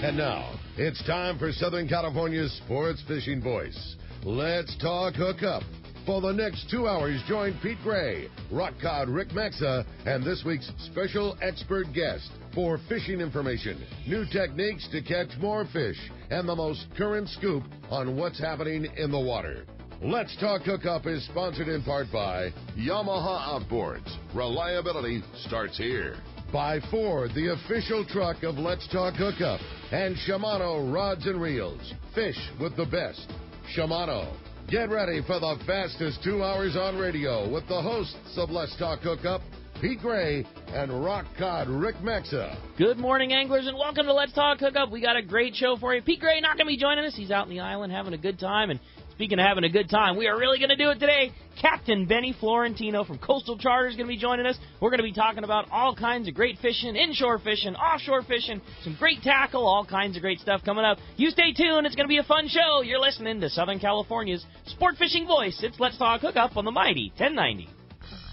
And now, it's time for Southern California's sports fishing voice. Let's talk hookup. For the next 2 hours, join Pete Gray, rock cod Rick Maxa, and this week's special expert guest for fishing information, new techniques to catch more fish, and the most current scoop on what's happening in the water. Let's Talk Hookup is sponsored in part by Yamaha Outboards. Reliability starts here. By Ford, the official truck of Let's Talk Hookup, and Shimano Rods and Reels. Fish with the best. Shimano. Get ready for the fastest 2 hours on radio with the hosts of Let's Talk Hookup, Pete Gray and rock cod Rick Maxa. Good morning, anglers, and welcome to Let's Talk Hookup. We got a great show for you. Pete Gray not going to be joining us. He's out in the island having a good time, and speaking of having a good time, we are really going to do it today. Captain Benny Florentino from Coastal Charter is going to be joining us. We're going to be talking about all kinds of great fishing, inshore fishing, offshore fishing, some great tackle, all kinds of great stuff coming up. You stay tuned. It's going to be a fun show. You're listening to Southern California's sport fishing voice. It's Let's Talk Hookup on the mighty 1090.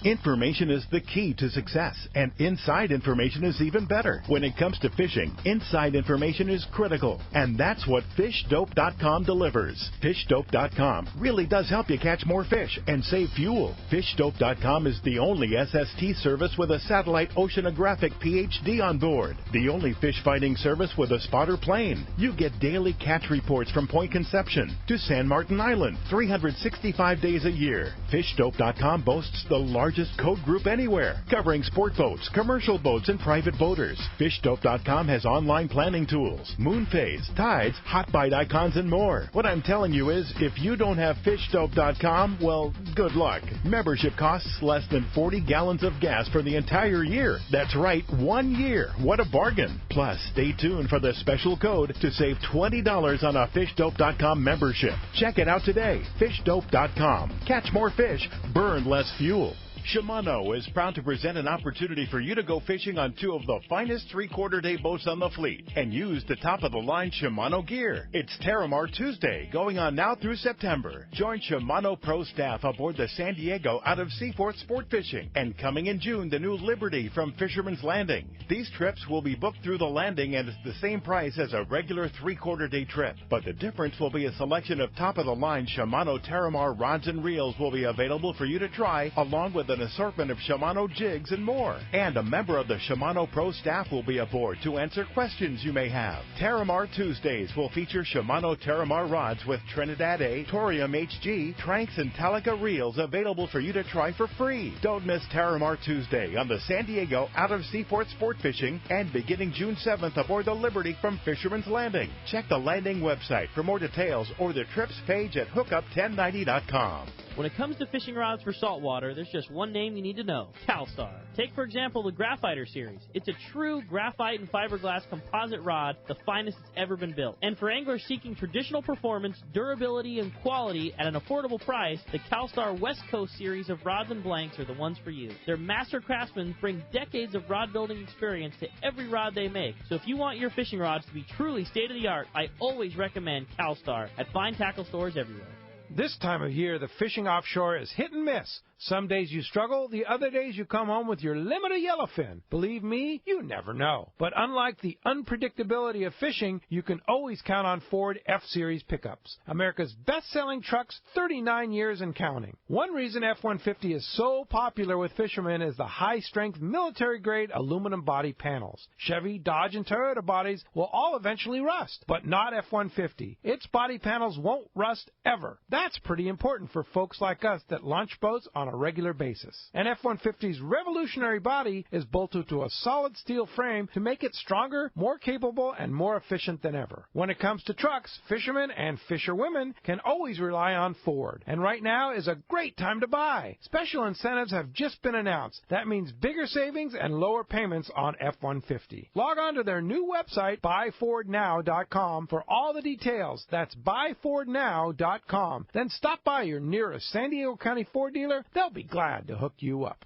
Information is the key to success, and inside information is even better. When it comes to fishing, inside information is critical, and that's what FishDope.com delivers. FishDope.com really does help you catch more fish and save fuel. FishDope.com is the only SST service with a satellite oceanographic PhD on board, the only fish finding service with a spotter plane. You get daily catch reports from Point Conception to San Martin Island, 365 days a year. FishDope.com boasts the largest code group anywhere, covering sport boats, commercial boats, and private boaters. FishDope.com has online planning tools, moon phase, tides, hot bite icons, and more. What I'm telling you is, if you don't have FishDope.com, well, good luck. Membership costs less than 40 gallons of gas for the entire year. That's right, 1 year. What a bargain. Plus, stay tuned for the special code to save $20 on a FishDope.com membership. Check it out today. FishDope.com. Catch more fish, burn less fuel. Shimano is proud to present an opportunity for you to go fishing on two of the finest three-quarter-day boats on the fleet and use the top-of-the-line Shimano gear. It's Terramar Tuesday, going on now through September. Join Shimano Pro staff aboard the San Diego out of Seaforth Sport Fishing, and coming in June, the new Liberty from Fisherman's Landing. These trips will be booked through the landing and it's the same price as a regular three-quarter-day trip, but the difference will be a selection of top-of-the-line Shimano Terramar rods and reels will be available for you to try, along with an assortment of Shimano jigs and more. And a member of the Shimano Pro staff will be aboard to answer questions you may have. Terramar Tuesdays will feature Shimano Terramar rods with Trinidad A, Torium HG, Tranks, and Talica reels available for you to try for free. Don't miss Terramar Tuesday on the San Diego out of Seaforth Sport Fishing, and beginning June 7th aboard the Liberty from Fisherman's Landing. Check the landing website for more details or the trips page at hookup1090.com. When it comes to fishing rods for saltwater, there's just one name you need to know: CalStar. Take, for example, the Graphiter series. It's a true graphite and fiberglass composite rod, the finest that's ever been built. And for anglers seeking traditional performance, durability, and quality at an affordable price, the CalStar West Coast series of rods and blanks are the ones for you. Their master craftsmen bring decades of rod building experience to every rod they make. So if you want your fishing rods to be truly state-of-the-art, I always recommend CalStar at fine tackle stores everywhere. This time of year, the fishing offshore is hit and miss. Some days you struggle, the other days you come home with your limit of yellowfin. Believe me, you never know. But unlike the unpredictability of fishing, you can always count on Ford F-Series pickups. America's best-selling trucks, 39 years and counting. One reason F-150 is so popular with fishermen is the high-strength military-grade aluminum body panels. Chevy, Dodge, and Toyota bodies will all eventually rust, but not F-150. Its body panels won't rust ever. That's pretty important for folks like us that launch boats on a regular basis. And F-150's revolutionary body is bolted to a solid steel frame to make it stronger, more capable, and more efficient than ever. When it comes to trucks, fishermen and fisherwomen can always rely on Ford. And right now is a great time to buy. Special incentives have just been announced. That means bigger savings and lower payments on F-150. Log on to their new website, buyfordnow.com, for all the details. That's buyfordnow.com. Then stop by your nearest San Diego County Ford dealer. They'll be glad to hook you up.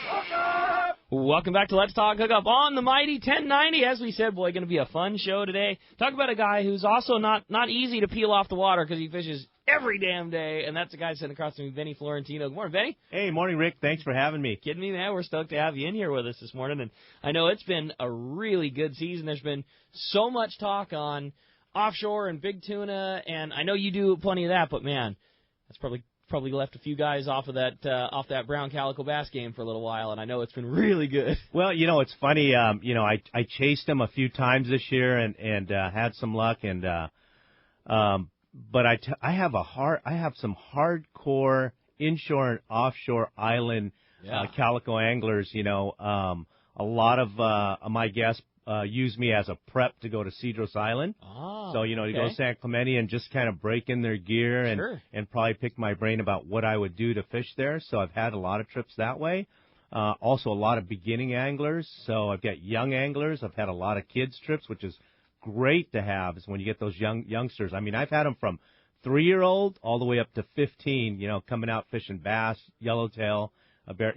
Hook up! Welcome back to Let's Talk Hookup on the Mighty 1090. As we said, boy, going to be a fun show today. Talk about a guy who's also not easy to peel off the water because he fishes every damn day, and that's the guy sitting across from me, Benny Florentino. Good morning, Benny. Hey, morning, Rick. Thanks for having me. Kidding me, man? We're stoked to have you in here with us this morning, and I know it's been a really good season. There's been so much talk on offshore and big tuna, and I know you do plenty of that, but, man, that's probably left a few guys off of that brown calico bass game for a little while, and I know it's been really good. Well, it's funny. I chased them a few times this year and had some luck, and but I have some hardcore inshore and offshore island calico anglers. A lot of my guests use me as a prep to go to Cedros Island. So, to go to San Clemente and just kind of break in their gear and probably pick my brain about what I would do to fish there. So I've had a lot of trips that way. Also a lot of beginning anglers. So I've got young anglers. I've had a lot of kids trips, which is great to have is when you get those youngsters. I mean, I've had them from 3-year-old all the way up to 15, coming out fishing bass, yellowtail, a bear,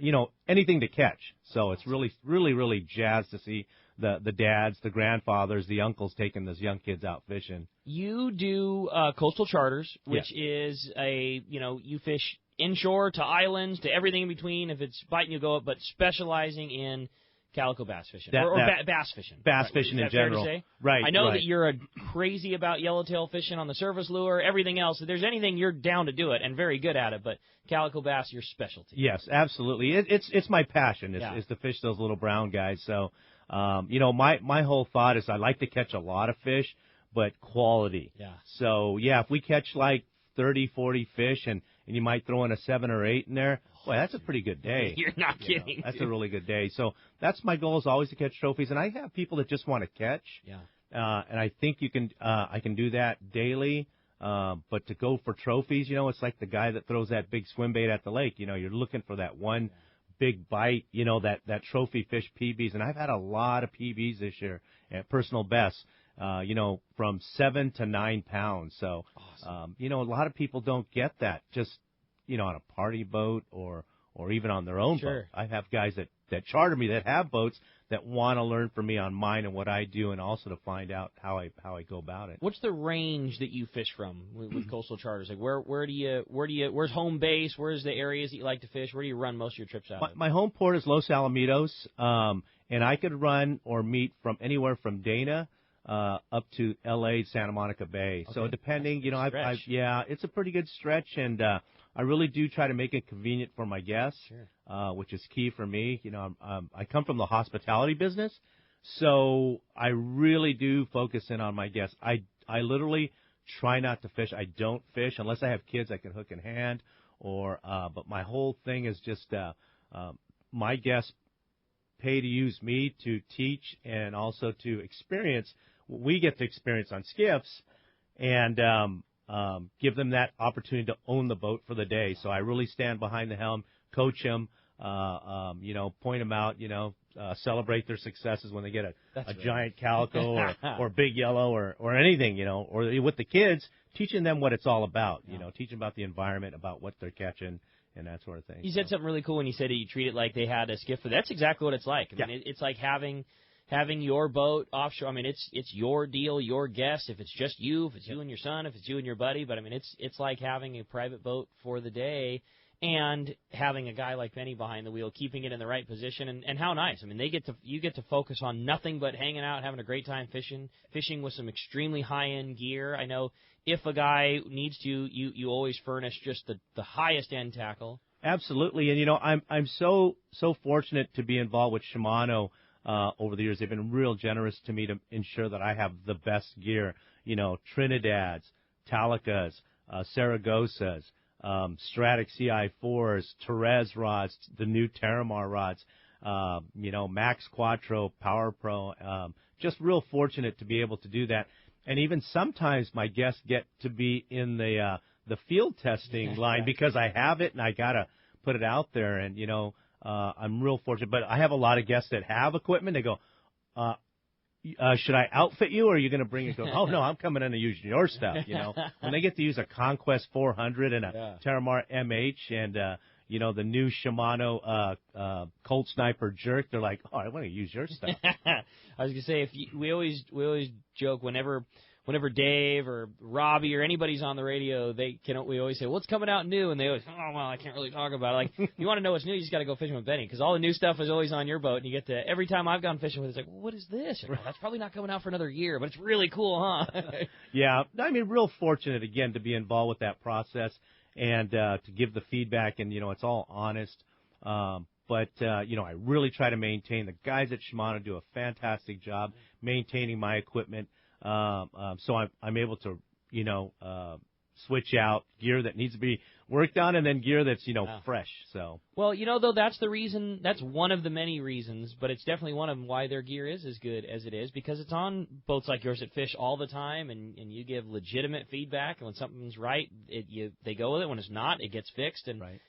anything to catch. So it's really, really, really jazzed to see the dads, the grandfathers, the uncles taking those young kids out fishing. You do coastal charters, which is you fish inshore to islands to everything in between. If it's biting, you go up, but specializing in calico bass fishing bass fishing. Bass fishing in general. Fair to say? Right. I know that you're crazy about yellowtail fishing on the surface lure, everything else. If there's anything, you're down to do it and very good at it, but calico bass, your specialty. Yes, absolutely. It's my passion is to fish those little brown guys. So, my whole thought is I like to catch a lot of fish, but quality. Yeah. So, if we catch like 30, 40 fish and you might throw in a 7 or 8 in there, boy, that's a pretty good day. You're not kidding. That's a really good day. So that's my goal is always to catch trophies. And I have people that just want to catch. Yeah. And I think I can do that daily. But to go for trophies, it's like the guy that throws that big swim bait at the lake. You're looking for that one big bite, that trophy fish PBs. And I've had a lot of PBs this year at personal bests, from 7 to 9 pounds. So, awesome. A lot of people don't get that just, on a party boat or even on their own boat. I have guys that charter me that have boats that want to learn from me on mine and what I do, and also to find out how I go about it. What's the range that you fish from with coastal charters? Like where's home base? Where's the areas that you like to fish? Where do you run most of your trips out of? My home port is Los Alamitos, and I could run or meet from anywhere from Dana up to L.A. Santa Monica Bay. Okay. So depending, it's a pretty good stretch, and I really do try to make it convenient for my guests, which is key for me. I come from the hospitality business, so I really do focus in on my guests. I literally try not to fish. I don't fish unless I have kids I can hook in hand, but my whole thing is just my guests pay to use me to teach and also to experience what we get to experience on skiffs, and give them that opportunity to own the boat for the day. So I really stand behind the helm, coach them, point them out, celebrate their successes when they get a giant calico or big yellow or anything, or with the kids, teaching them what it's all about, teaching about the environment, about what they're catching, and that sort of thing. You said something really cool when you said that you treat it like they had a skiff. That's exactly what it's like. I mean, it's like having your boat offshore. I mean, it's your deal, your guest. If it's just you, if it's you and your son, if it's you and your buddy. But I mean, it's like having a private boat for the day, and having a guy like Benny behind the wheel, keeping it in the right position. And how nice. I mean, you get to focus on nothing but hanging out, having a great time fishing with some extremely high end gear. I know if a guy needs to, you always furnish just the highest end tackle. Absolutely, and I'm so fortunate to be involved with Shimano. Over the years, they've been real generous to me to ensure that I have the best gear. Trinidads, Talicas, Saragosas, Stratic CI4s, Therese rods, the new Terramar rods, Max Quattro, Power Pro. Just real fortunate to be able to do that. And even sometimes my guests get to be in the field testing line because I have it and I gotta put it out there. And I'm real fortunate, but I have a lot of guests that have equipment. They go, should I outfit you, or are you going to bring it? Go, oh, no, I'm coming in to use your stuff, When they get to use a Conquest 400 and a Terramar MH and, the new Shimano Cold Sniper jerk, they're like, oh, I want to use your stuff. I was gonna say, we always joke whenever Dave or Robbie or anybody's on the radio, we always say, what's coming out new? And they always, oh, well, I can't really talk about it. Like, you want to know what's new, you just got to go fishing with Benny, because all the new stuff is always on your boat, and you get to, every time I've gone fishing with it, it's like, well, what is this? Like, well, that's probably not coming out for another year, but it's really cool, huh? Yeah, I mean, real fortunate, again, to be involved with that process and to give the feedback, and, it's all honest. But I really try to maintain. The guys at Shimano do a fantastic job maintaining my equipment. So I'm able to, switch out gear that needs to be worked on and then gear that's, fresh. So. Well, though, that's the reason, that's one of the many reasons, but it's definitely one of them why their gear is as good as it is, because it's on boats like yours that fish all the time, and you give legitimate feedback, and when something's right, they go with it. When it's not, it gets fixed, and, right.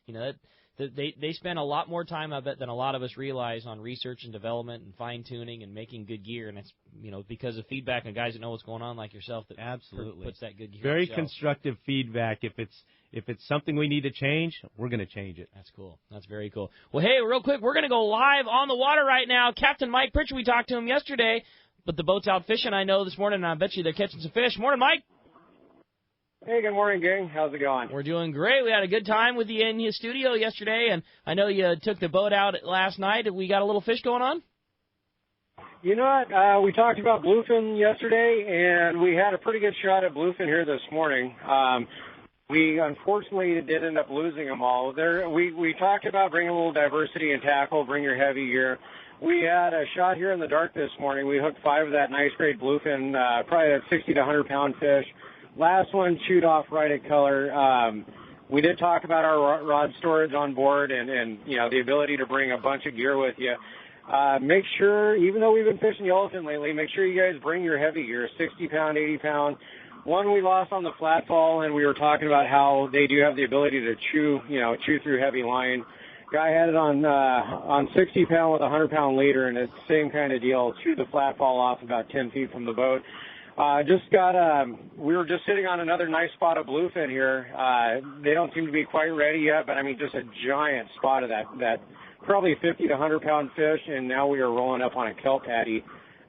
They spend a lot more time, I bet, than a lot of us realize on research and development and fine-tuning and making good gear, and it's, because of feedback and guys that know what's going on like yourself that absolutely puts that good gear very on the shelf. Constructive feedback. If it's something we need to change, we're going to change it. That's cool. That's very cool. Well, hey, real quick, we're going to go live on the water right now. Captain Mike Pritchard, we talked to him yesterday, but the boat's out fishing, I know, this morning, and I bet you they're catching some fish. Morning, Mike. Hey, good morning, gang. How's it going? We're doing great. We had a good time with you in your studio yesterday, and I know you took the boat out last night. We got a little fish going on? You know what? We talked about bluefin yesterday, and we had a pretty good shot at bluefin here this morning. We unfortunately did end up losing them all. We talked about bringing a little diversity in tackle, bring your heavy gear. We had a shot here in the dark this morning. We hooked 5 of that nice grade bluefin, probably a 60 to 100-pound fish. Last one chewed off right at color. We did talk about our rod storage on board and the ability to bring a bunch of gear with you. Make sure, even though we've been fishing yellowfin lately, make sure you guys bring your heavy gear, 60-pound, 80-pound. One we lost on the flatfall, and we were talking about how they do have the ability to chew through heavy line. Guy had it on 60-pound with a 100-pound leader, and it's the same kind of deal. Chewed the flatfall off about 10 feet from the boat. We were just sitting on another nice spot of bluefin here. They don't seem to be quite ready yet, but I mean, just a giant spot of that probably 50 to 100-pound fish, and now we are rolling up on a kelp patty.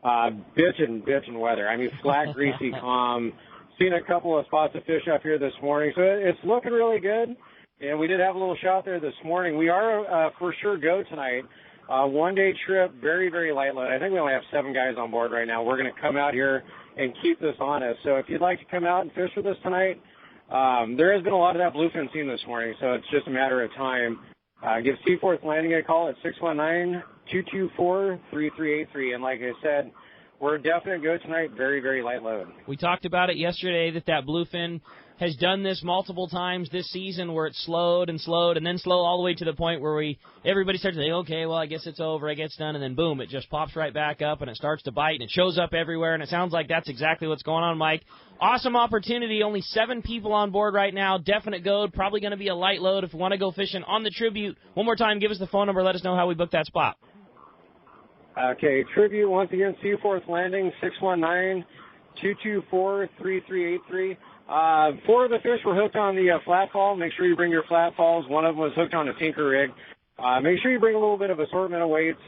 Bitchin' weather. I mean, flat, greasy, calm. Seen a couple of spots of fish up here this morning, so it's looking really good. And we did have a little shot there this morning. We are for sure go tonight. One-day trip, very, very light load. I think we only have 7 guys on board right now. We're going to come out here and keep this honest. So if you'd like to come out and fish with us tonight, there has been a lot of that bluefin seen this morning, so it's just a matter of time. Give Seaforth Landing a call at 619-224-3383. And like I said, we're definitely go tonight, very, very light load. We talked about it yesterday that bluefin has done this multiple times this season where it slowed and then slowed all the way to the point where everybody starts to think, okay, well, I guess it's over, I guess it's done, and then boom, it just pops right back up and it starts to bite and it shows up everywhere, and it sounds like that's exactly what's going on, Mike. Awesome opportunity. Only 7 people on board right now. Definite go. Probably going to be a light load if you want to go fishing on the Tribute. One more time, give us the phone number. Let us know how we book that spot. Okay, Tribute, once again, Seaforth Landing, 619-224-3383. 4 of the fish were hooked on the flatfall. Make sure you bring your flatfalls. One of them was hooked on a tinker rig. Make sure you bring a little bit of assortment of weights,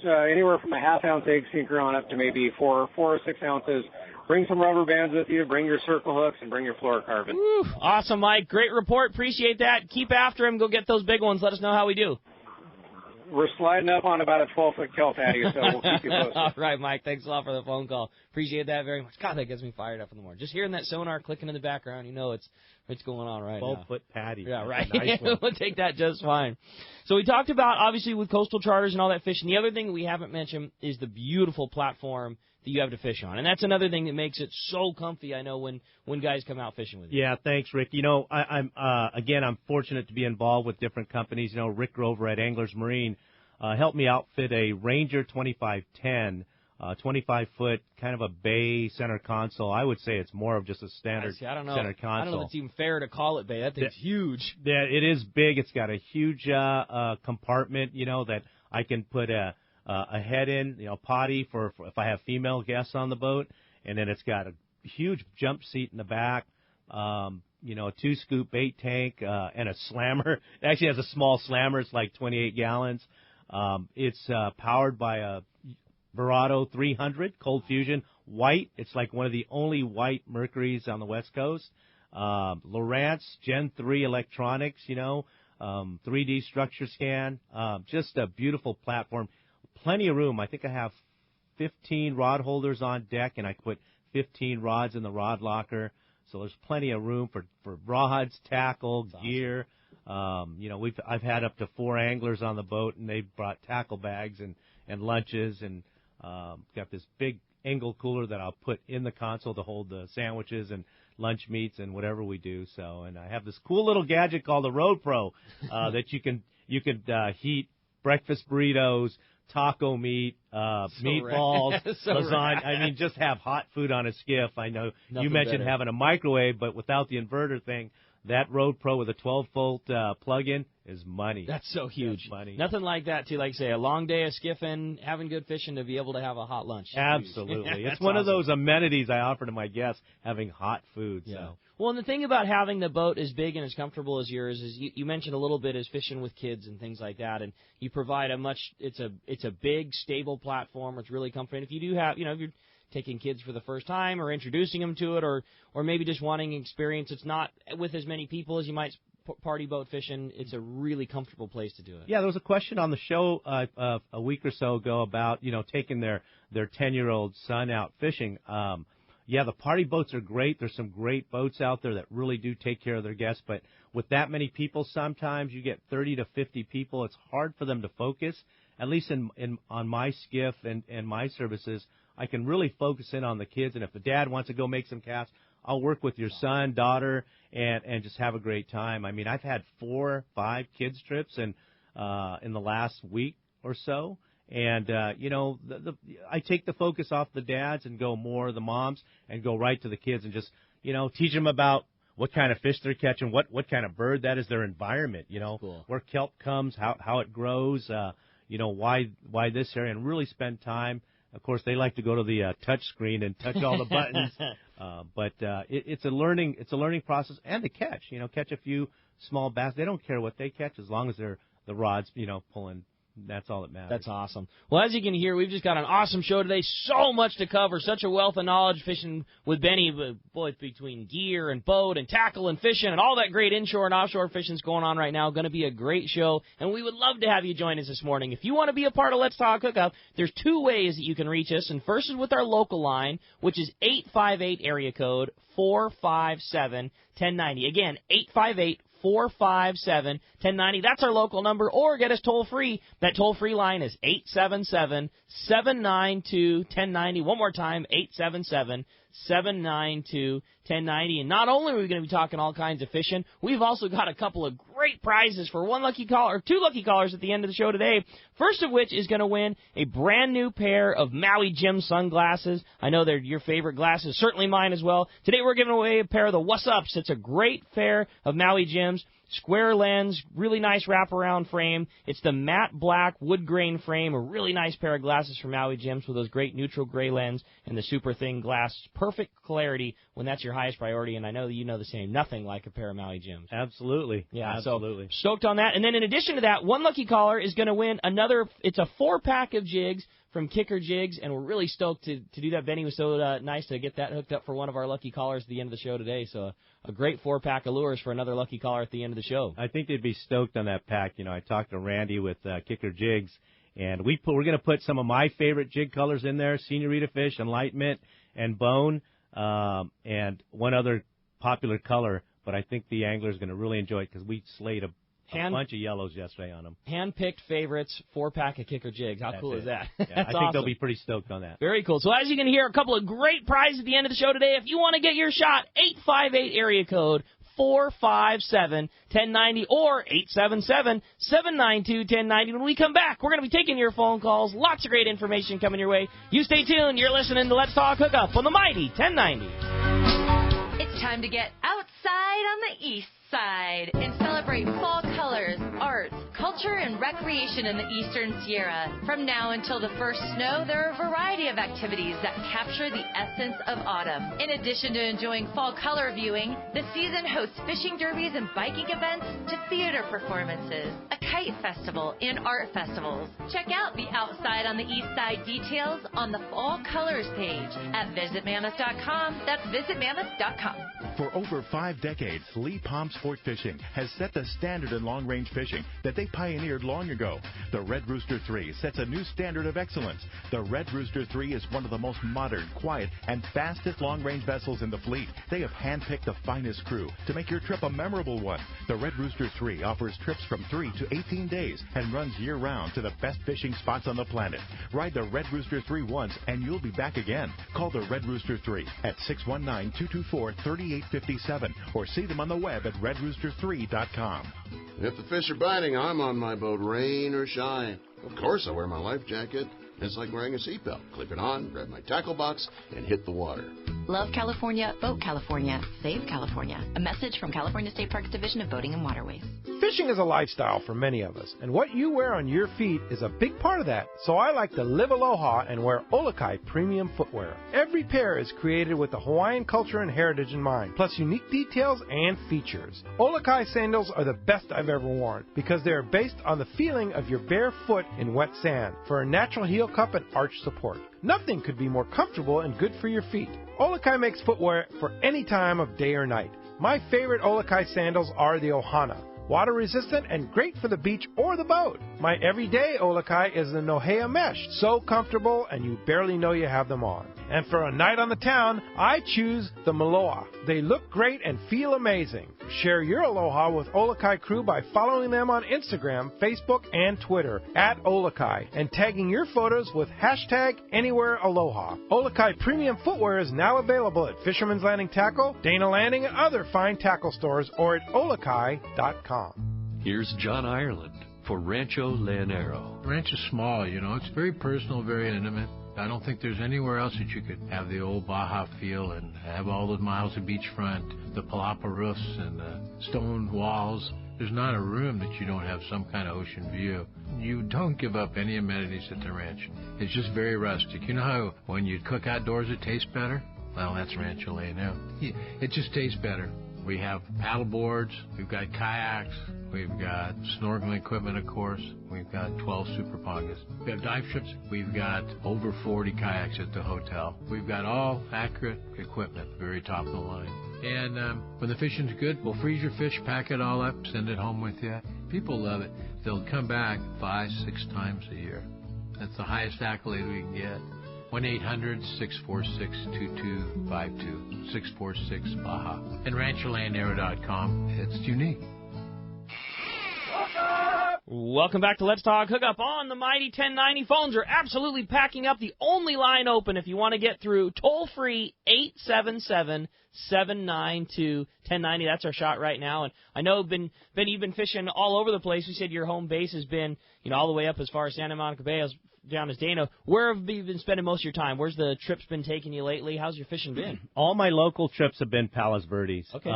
anywhere from a half-ounce egg sinker on up to maybe 4 or 6 ounces. Bring some rubber bands with you, bring your circle hooks, and bring your fluorocarbon. Woo, awesome, Mike. Great report. Appreciate that. Keep after him. Go get those big ones. Let us know how we do. We're sliding up on about a 12-foot kelp patty, so we'll keep you posted. All right, Mike. Thanks a lot for the phone call. Appreciate that very much. God, that gets me fired up in the morning. Just hearing that sonar clicking in the background, it's going on right now. 12-foot patty. Yeah, right. Nice We'll take that just fine. So we talked about, obviously, with coastal charters and all that fishing. The other thing that we haven't mentioned is the beautiful platform that you have to fish on. And that's another thing that makes it so comfy, I know, when guys come out fishing with you. Yeah, thanks, Rick. I'm fortunate to be involved with different companies. Rick Grover at Anglers Marine helped me outfit a Ranger 2510, 25-foot, kind of a bay center console. I would say it's more of just a standard center console. I don't know if it's even fair to call it bay. That thing's huge. Yeah, it is big. It's got a huge compartment, that I can put a head in, potty for if I have female guests on the boat, and then it's got a huge jump seat in the back. a 2-scoop bait tank and a slammer. It actually has a small slammer. It's like 28 gallons. It's powered by a Verado 300 Cold Fusion white. It's like one of the only white Mercuries on the West Coast. Lowrance Gen 3 electronics, 3D structure scan. Just a beautiful platform. Plenty of room. I think I have 15 rod holders on deck, and I put 15 rods in the rod locker. So there's plenty of room for rods, tackle, gear. I've had up to 4 anglers on the boat, and they've brought tackle bags and lunches, and got this big angle cooler that I'll put in the console to hold the sandwiches and lunch meats and whatever we do. So, and I have this cool little gadget called the Road Pro that you can heat breakfast burritos, taco meat, meatballs, lasagna. I mean, just have hot food on a skiff. I know you mentioned having a microwave, but without the inverter thing, that Road Pro with a 12-volt plug-in is money. That's so huge. That's money. Nothing like that, too. Like, say, a long day of skiffing, having good fishing to be able to have a hot lunch. Absolutely. It's one of those amenities I offer to my guests, having hot food. Yeah. So. Well, and the thing about having the boat as big and as comfortable as yours is you mentioned a little bit is fishing with kids and things like that, and you provide it's a big, stable platform. It's really comfortable. And if you do have, if you're taking kids for the first time or introducing them to it or maybe just wanting an experience, it's not with as many people as you might party boat fishing. It's a really comfortable place to do it. Yeah, there was a question on the show a week or so ago about, taking their 10-year-old son out fishing. Yeah, the party boats are great. There's some great boats out there that really do take care of their guests. But with that many people, sometimes you get 30 to 50 people. It's hard for them to focus. At least on my skiff and my services, I can really focus in on the kids. And if the dad wants to go make some casts, I'll work with your son, daughter, and just have a great time. I mean, I've had 4 or 5 kids trips in the last week or so. And, I take the focus off the dads and go more the moms and go right to the kids and just, teach them about what kind of fish they're catching, what kind of bird that is, their environment, cool. Where kelp comes, how it grows, why this area, and really spend time. Of course, they like to go to the touch screen and touch all the buttons, but it's a learning process, and to catch a few small bass. They don't care what they catch as long as they're the rods, pulling. That's all that matters. That's awesome. Well, as you can hear, we've just got an awesome show today. So much to cover. Such a wealth of knowledge fishing with Benny. Boy, between gear and boat and tackle and fishing and all that great inshore and offshore fishing is going on right now. Going to be a great show, and we would love to have you join us this morning. If you want to be a part of Let's Talk Hookup, there's 2 ways that you can reach us. And first is with our local line, which is 858 area code 457-1090. Again, 858-457-1090. That's our local number, or get us toll-free. That toll-free line is 877-792-1090. One more time, 877-792-1090. And not only are we going to be talking all kinds of fishing, we've also got a couple of great prizes for 2 lucky callers at the end of the show today. First of which is going to win a brand new pair of Maui Jim sunglasses. I know they're your favorite glasses, certainly mine as well. Today we're giving away a pair of the What's Ups. It's a great pair of Maui Jims. Square lens, really nice wraparound frame. It's the matte black wood grain frame, a really nice pair of glasses from Maui Jims with those great neutral gray lens and the super thin glass. Perfect clarity when that's your highest priority, and I know that you know the same. Nothing like a pair of Maui Jims. Absolutely. Yeah, absolutely. So stoked on that. And then in addition to that, 1 lucky caller is going to win it's a 4-pack of jigs from Kicker Jigs, and we're really stoked to do that. Benny was so nice to get that hooked up for one of our lucky callers at the end of the show today. So a great 4-pack of lures for another lucky caller at the end of the show. I think they'd be stoked on that pack. I talked to Randy with Kicker Jigs, and we're going to put some of my favorite jig colors in there: Senorita Fish, Enlightenment, and Bone, and one other popular color. But I think the angler is going to really enjoy it because we slayed a bunch of yellows yesterday on them. Hand-picked favorites, 4-pack of Kicker Jigs. How cool is that? Yeah, I think they'll be pretty stoked on that. Very cool. So as you can hear, a couple of great prizes at the end of the show today. If you want to get your shot, 858 area code 457-1090 or 877-792-1090. When we come back, we're going to be taking your phone calls. Lots of great information coming your way. You stay tuned. You're listening to Let's Talk Hookup on the mighty 1090. It's time to get outside on the east side and celebrate fall colors, arts, culture and recreation in the Eastern Sierra. From now until the first snow, there are a variety of activities that capture the essence of autumn. In addition to enjoying fall color viewing, the season hosts fishing derbies and biking events to theater performances, a kite festival, and art festivals. Check out the Outside on the East Side details on the Fall Colors page at visitmammoth.com. That's visitmammoth.com. For over 5 decades, Lee Palm Sport Fishing has set the standard in long-range fishing that they pioneered long ago. The Red Rooster 3 sets a new standard of excellence. The Red Rooster 3 is one of the most modern, quiet, and fastest long-range vessels in the fleet. They have handpicked the finest crew to make your trip a memorable one. The Red Rooster 3 offers trips from 3 to 18 days and runs year-round to the best fishing spots on the planet. Ride the Red Rooster 3 once, and you'll be back again. Call the Red Rooster 3 at 619-224-3857 or see them on the web at redrooster3.com. If the fish are biting, I'm on my boat, rain or shine. Of course I wear my life jacket. It's like wearing a seatbelt. Clip it on, grab my tackle box, and hit the water. Love California, vote California, save California. A message from California State Parks Division of Boating and Waterways. Fishing is a lifestyle for many of us, and what you wear on your feet is a big part of that. So I like to live aloha and wear Olokai premium footwear. Every pair is created with the Hawaiian culture and heritage in mind, plus unique details and features. Olokai sandals are the best I've ever worn because they are based on the feeling of your bare foot in wet sand for a natural heel cup and arch support. Nothing could be more comfortable and good for your feet. Olokai makes footwear for any time of day or night. My favorite Olokai sandals are the Ohana. Water resistant and great for the beach or the boat. My everyday Olokai is the Nohea mesh. So comfortable and you barely know you have them on. And for a night on the town, I choose the Maloa. They look great and feel amazing. Share your aloha with Olokai crew by following them on Instagram, Facebook, and Twitter at Olokai and tagging your photos with hashtag AnywhereAloha. Olokai premium footwear is now available at Fisherman's Landing Tackle, Dana Landing, and other fine tackle stores or at Olokai.com. Here's John Ireland for Rancho Leonero. The ranch is small, it's very personal, very intimate. I don't think there's anywhere else that you could have the old Baja feel and have all the miles of beachfront, the palapa roofs and the stone walls. There's not a room that you don't have some kind of ocean view. You don't give up any amenities at the ranch. It's just very rustic. You know how when you cook outdoors it tastes better? Well, that's Rancho Leonero. It just tastes better. We have paddle boards, we've got kayaks, we've got snorkeling equipment, of course. We've got 12 super pongas. We have dive trips. We've got over 40 kayaks at the hotel. We've got all accurate equipment, very top of the line. And when the fishing's good, we'll freeze your fish, pack it all up, send it home with you. People love it. They'll come back 5-6 times a year. That's the highest accolade we can get. 1-800-646-2252, 646-BAJA. And RanchoLandAero.com. It's unique. Welcome back to Let's Talk Hookup on the Mighty 1090. Phones are absolutely packing up. The only line open if you want to get through, toll-free 877-792-1090. That's our shot right now. And I know, Ben, you've been fishing all over the place. You said your home base has been, all the way up as far as Santa Monica Bay, down as Dana. Where have you been spending most of your time? Where's the trips been taking you lately? How's your fishing been? All my local trips have been Palos Verdes. Okay.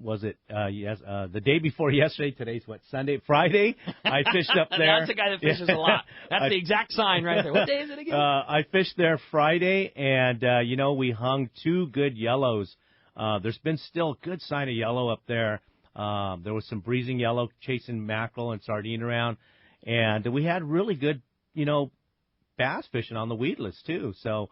Was it the day before yesterday? Today's what, Sunday? Friday? I fished up there. That's the guy that fishes a lot. That's the exact sign right there. What day is it again? I fished there Friday, and, we hung 2 good yellows. There's been still a good sign of yellow up there. There was some breezing yellow chasing mackerel and sardine around, and we had really good, bass fishing on the weedless, too. So,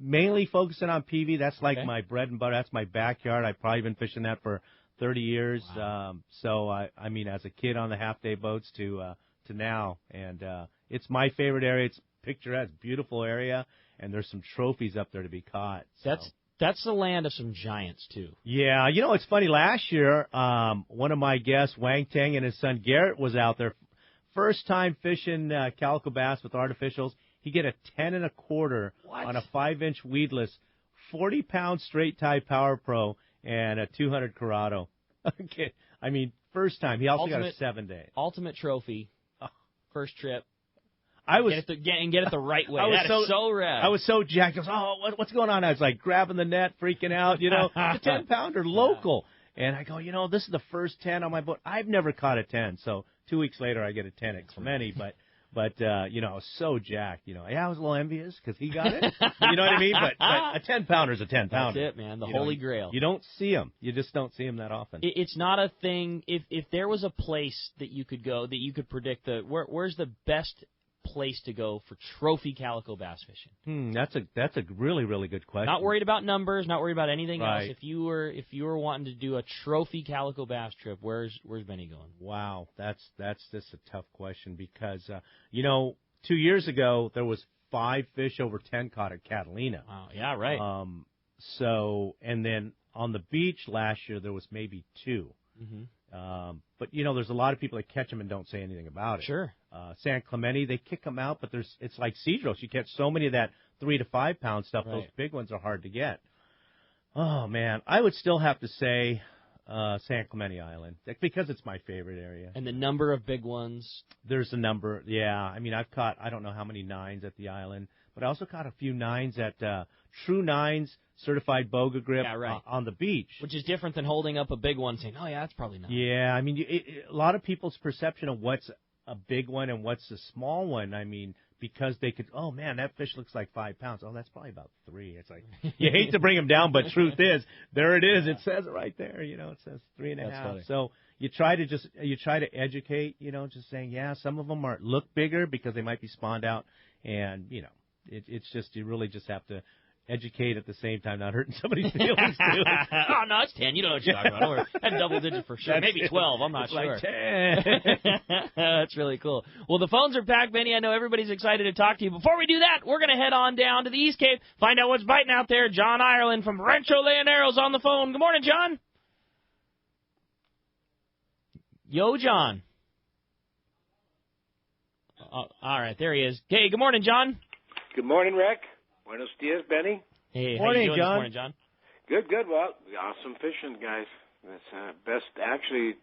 mainly focusing on PV. That's like my bread and butter. That's my backyard. I've probably been fishing that for 30 years. Wow. So I mean, as a kid on the half-day boats to now, and it's my favorite area. It's picturesque, beautiful area, and there's some trophies up there to be caught. So. That's the land of some giants too. Yeah, it's funny. Last year, one of my guests, Wang Tang, and his son Garrett was out there, first time fishing calico bass with artificials. He get a 10 1/4 on a 5-inch weedless, 40-pound straight tie Power Pro, and a 200 Corrado. Okay, I mean, first time. He also got a 7-day. Ultimate trophy, first trip. I was get it the right way. That is so rad. I was so jacked. I was, what's going on? I was like grabbing the net, freaking out. It's a 10-pounder local. And I go, this is the first 10 on my boat. I've never caught a 10, so 2 weeks later, I get a 10 at Clemente, but you know, I was so jacked. You know, I was a little envious because he got it. You know what I mean? But a 10-pounder is a 10-pounder. That's it, man. The Holy Grail. You don't see them. You just don't see them that often. It's not a thing. If there was a place that you could go that you could predict where's the best place to go for trophy calico bass fishing? That's a really, really good question. Not worried about numbers, not worried about anything else. If you were wanting to do a trophy calico bass trip, where's Benny going? Wow, that's just a tough question because you know, 2 years ago there was 5 fish over 10 caught at Catalina. Wow, yeah, right. So and then on the beach last year there was maybe 2. Mm-hmm. But, you know, there's a lot of people that catch them and don't say anything about it. Sure. San Clemente, they kick them out, but it's like Cedros. You catch so many of that 3 to 5 pound stuff. Right. Those big ones are hard to get. Oh, man. I would still have to say San Clemente Island because it's my favorite area. And the number of big ones? There's a number, yeah. I mean, I've caught I don't know how many 9s at the island, but I also caught a few 9s at True 9s, certified Boga grip on the beach. Which is different than holding up a big one saying, oh, yeah, that's probably not. Yeah, I mean, a lot of people's perception of what's a big one and what's a small one, I mean, because they could, oh, man, that fish looks like 5 pounds. Oh, that's probably about 3. It's like, you hate to bring them down, but truth is, there it is. It says it right there, you know, it says 3.5. So you try to educate, you know, just saying, yeah, some of them look bigger because they might be spawned out. And, you know, it's just, you really just have to educate at the same time, not hurting somebody's feelings, too. Oh, no, it's 10. You know what you're talking about. That's double digit for sure. Maybe 12. I'm not sure. Like 10. That's really cool. Well, the phones are packed, Benny. I know everybody's excited to talk to you. Before we do that, we're going to head on down to the East Cape, find out what's biting out there. John Ireland from Rancho Leonero's on the phone. Good morning, John. Yo, John. All right, there he is. Hey, good morning, John. Good morning, Rick. Buenos dias, Benny. Hey, morning, how you doing John. this morning, John? Good. Well, awesome fishing, guys. That's best. Actually,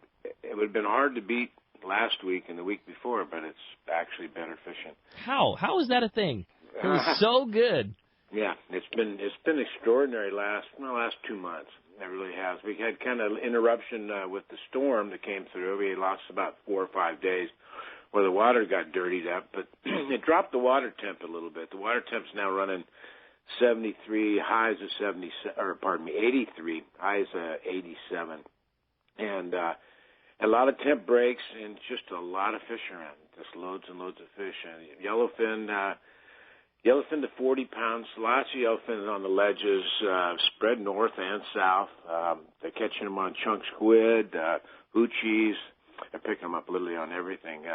it would have been hard to beat last week and the week before, but it's actually better fishing. How is that a thing? It was so good. Yeah, it's been extraordinary last 2 months. It really has. We had kind of interruption with the storm that came through. We lost about 4 or 5 days where the water got dirtied up, but it dropped the water temp a little bit. The water temp's now running 73, highs of 83, highs 87. And a lot of temp breaks and just a lot of fish around. Just loads and loads of fish. And yellowfin to 40 pounds, lots of yellowfin on the ledges, spread north and south. They're catching them on chunk squid, hoochies. I pick them up literally on everything.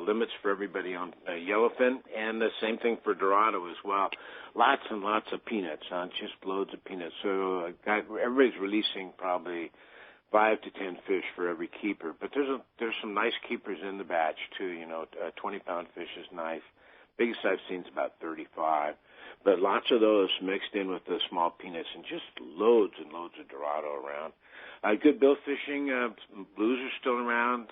Limits for everybody on yellowfin, and the same thing for Dorado as well. Lots and lots of peanuts, just loads of peanuts. So everybody's releasing probably 5 to 10 fish for every keeper. But there's some nice keepers in the batch too. You know, a 20-pound fish is nice. Biggest I've seen is about 35. But lots of those mixed in with the small peanuts, and just loads and loads of Dorado around. Good bill fishing. Blues are still around.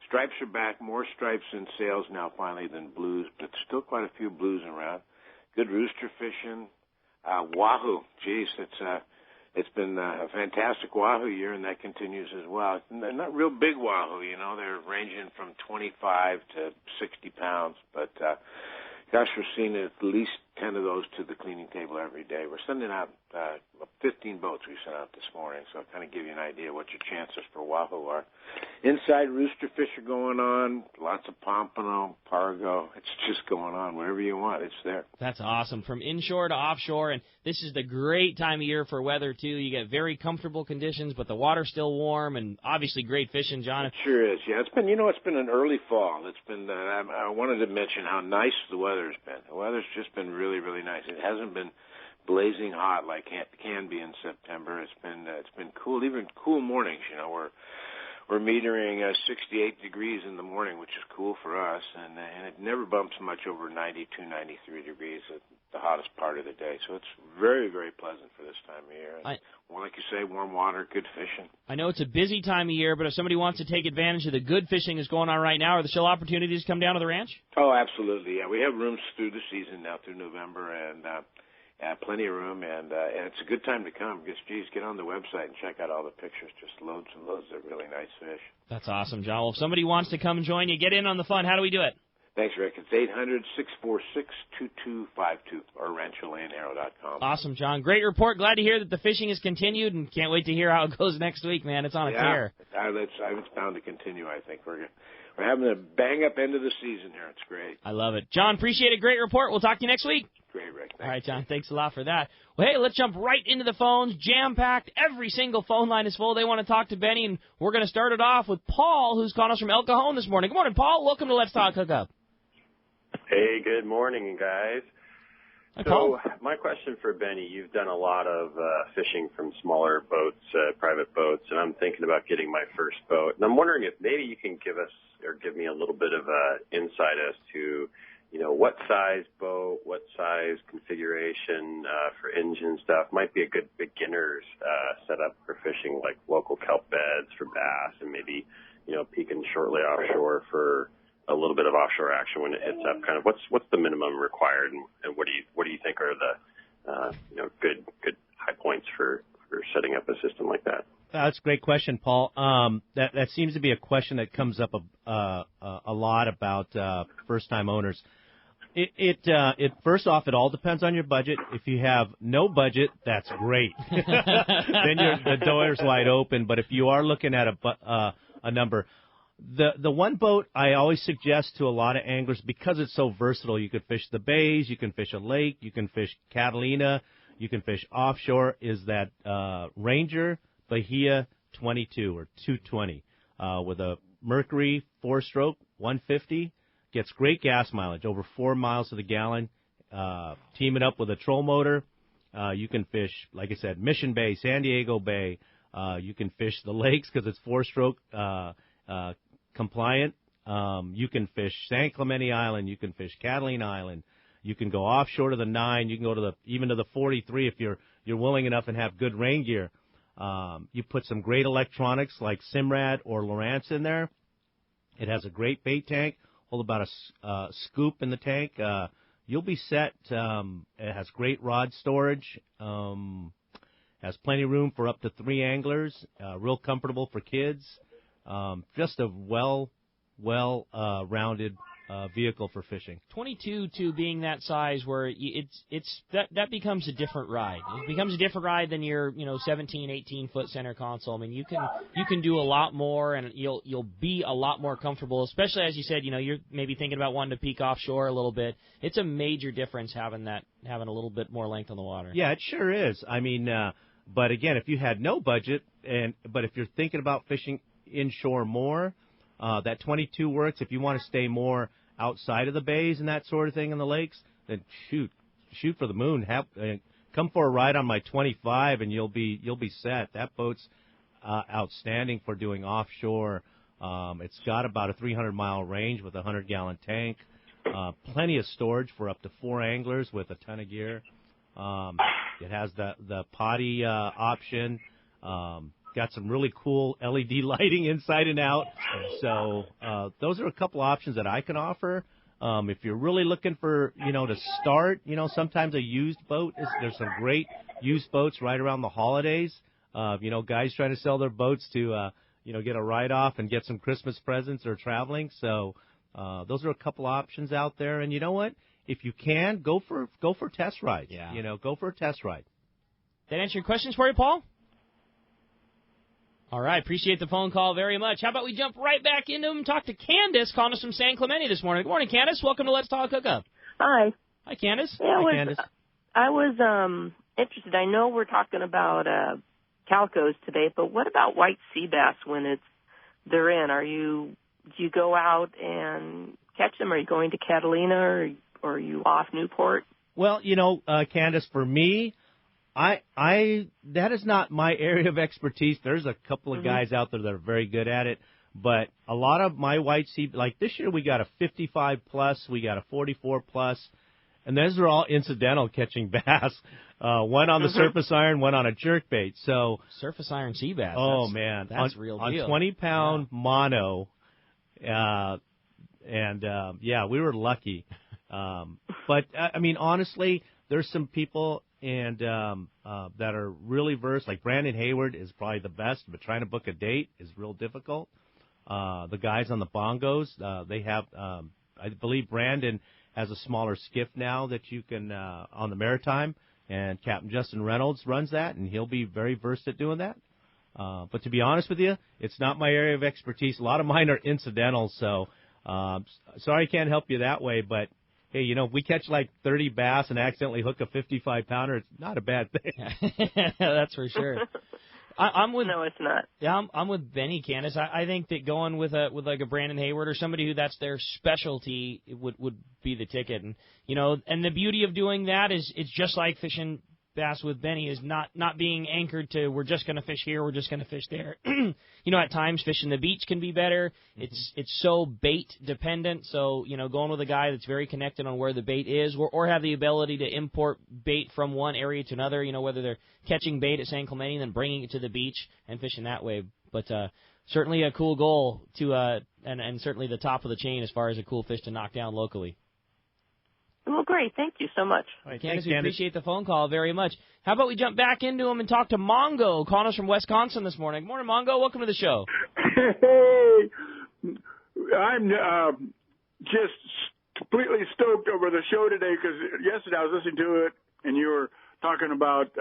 Stripes are back. More stripes in sales now finally than blues, but still quite a few blues around. Good rooster fishing. Wahoo. Geez, it's been a fantastic wahoo year, and that continues as well. Not real big wahoo, you know. They're ranging from 25 to 60 pounds, but gosh, we're seeing at least 10 of those to the cleaning table every day. We're sending out 15 boats we sent out this morning, so I'll kind of give you an idea what your chances for wahoo are. Inside rooster fish are going on, lots of pompano, pargo. It's just going on. Wherever you want, it's there. That's awesome. From inshore to offshore, and this is the great time of year for weather, too. You get very comfortable conditions, but the water's still warm, and obviously great fishing, John. It sure is, yeah. It's been an early fall. It's been, I wanted to mention how nice the weather's been. The weather's just been really, really nice. It hasn't been blazing hot like it can be in September. It's been cool, even cool mornings. You know, we're metering 68 degrees in the morning, which is cool for us, and it never bumps much over 92, 93 degrees at the hottest part of the day. So it's very, very pleasant for this time of year. And, well, like you say, warm water, good fishing. I know it's a busy time of year, but if somebody wants to take advantage of the good fishing that's going on right now, are there still opportunities to come down to the ranch? Oh, absolutely. Yeah, we have rooms through the season now, through November, and plenty of room, and it's a good time to come. Just, get on the website and check out all the pictures. Just loads and loads of really nice fish. That's awesome, John. Well, if somebody wants to come join you, get in on the fun, how do we do it? Thanks, Rick. It's 800-646-2252 or rancholanarrow.com. Awesome, John. Great report. Glad to hear that the fishing has continued, and can't wait to hear how it goes next week, man. It's on a tear. It's bound to continue, I think. We're having a bang-up end of the season here. It's great. I love it. John, appreciate a great report. We'll talk to you next week. Great, Rick. All right, John. Thanks a lot for that. Well, hey, let's jump right into the phones. Jam-packed. Every single phone line is full. They want to talk to Benny, and we're going to start it off with Paul, who's calling us from El Cajon this morning. Good morning, Paul. Welcome to Let's Talk Hookup. Hey, good morning, guys. So my question for Benny, you've done a lot of fishing from smaller boats, private boats, and I'm thinking about getting my first boat. And I'm wondering if maybe you can give us or give me a little bit of insight as to, what size boat, what size configuration for engine stuff might be a good beginner's setup for fishing, like local kelp beds for bass and maybe, peeking shortly offshore for a little bit of offshore action when it hits up. Kind of what's the minimum required, and what do you think are the good high points for setting up a system like that? That's a great question, Paul. That seems to be a question that comes up a lot about first time owners. It first off, it all depends on your budget. If you have no budget, that's great. Then the door's wide open. But if you are looking at a number. The one boat I always suggest to a lot of anglers, because it's so versatile, you can fish the bays, you can fish a lake, you can fish Catalina, you can fish offshore, is that Ranger Bahia 22 or 220 with a Mercury 4-stroke 150. Gets great gas mileage, over 4 miles to the gallon. Team it up with a troll motor. You can fish, like I said, Mission Bay, San Diego Bay. You can fish the lakes because it's 4-stroke compliant. You can fish San Clemente Island. You can fish Catalina Island. You can go offshore to the 9. You can go to even to the 43 if you're willing enough and have good rain gear. You put some great electronics like Simrad or Lowrance in there. It has a great bait tank. Hold about a scoop in the tank. You'll be set. It has great rod storage. Has plenty of room for up to 3 anglers. Real comfortable for kids. Just a well-rounded vehicle for fishing. 22 to being that size where that becomes a different ride. It becomes a different ride than your 17, 18 foot center console. I mean, you can do a lot more, and you'll be a lot more comfortable. Especially as you said, you're maybe thinking about wanting to peek offshore a little bit. It's a major difference having a little bit more length on the water. Yeah, it sure is. I mean, but again, if you had no budget, but if you're thinking about fishing inshore more, that 22 works. If you want to stay more outside of the bays and that sort of thing in the lakes, then shoot for the moon. Come for a ride on my 25 and you'll be set. That boat's outstanding for doing offshore. It's got about a 300-mile range with a 100-gallon tank. Plenty of storage for up to 4 anglers with a ton of gear. It has the potty option. Got some really cool LED lighting inside and out. So those are a couple options that I can offer. If you're really looking for, to start, sometimes a used boat, there's some great used boats right around the holidays. Guys trying to sell their boats to, get a write-off and get some Christmas presents or traveling. So those are a couple options out there. And you know what? If you can, go for test rides. Yeah. Go for a test ride. That answer your questions for you, Paul? All right, appreciate the phone call very much. How about we jump right back into them and talk to Candace, calling us from San Clemente this morning. Good morning, Candace. Welcome to Let's Talk Hookup. Hi. Hi, Candace. Yeah, Hi, Candace. I was interested. I know we're talking about calicos today, but what about white sea bass when they're in? Do you go out and catch them? Are you going to Catalina or are you off Newport? Well, Candace, for me, that is not my area of expertise. There's a couple of guys out there that are very good at it, but a lot of my white sea, like this year we got a 55 plus, we got a 44 plus, and those are all incidental catching bass. One on the surface iron, one on a jerkbait. So surface iron sea bass. Oh man, that's real deal. On 20-pound mono, we were lucky. But I mean, honestly, there's some people and that are really versed. Like Brandon Hayward is probably the best, but trying to book a date is real difficult. The guys on the bongos, they have, I believe Brandon has a smaller skiff now that you can on the Maritime, and Captain Justin Reynolds runs that, and he'll be very versed at doing that. But to be honest with you, it's not my area of expertise. A lot of mine are incidental, so sorry I can't help you that way. But, hey, you know, if we catch like 30 bass and accidentally hook a 55-pounder, it's not a bad thing. That's for sure. I'm with No, it's not. Yeah, I'm with Benny, Candace. I think that going with like a Brandon Hayward or somebody who that's their specialty would be the ticket. And you know, and the beauty of doing that is it's just like fishing bass with Benny is not being anchored to we're just going to fish here, we're just going to fish there. You know, at times fishing the beach can be better. It's so bait dependent. So you know, going with a guy that's very connected on where the bait is, or have the ability to import bait from one area to another. You know, whether they're catching bait at San Clemente and then bringing it to the beach and fishing that way. But certainly a cool goal to and certainly the top of the chain as far as a cool fish to knock down locally. Well, great. Thank you so much. All right, Candace, we appreciate the phone call very much. How about we jump back into him and talk to Mongo, calling us from Wisconsin this morning. Good morning, Mongo. Welcome to the show. Hey, I'm just completely stoked over the show today because yesterday I was listening to it and you were talking about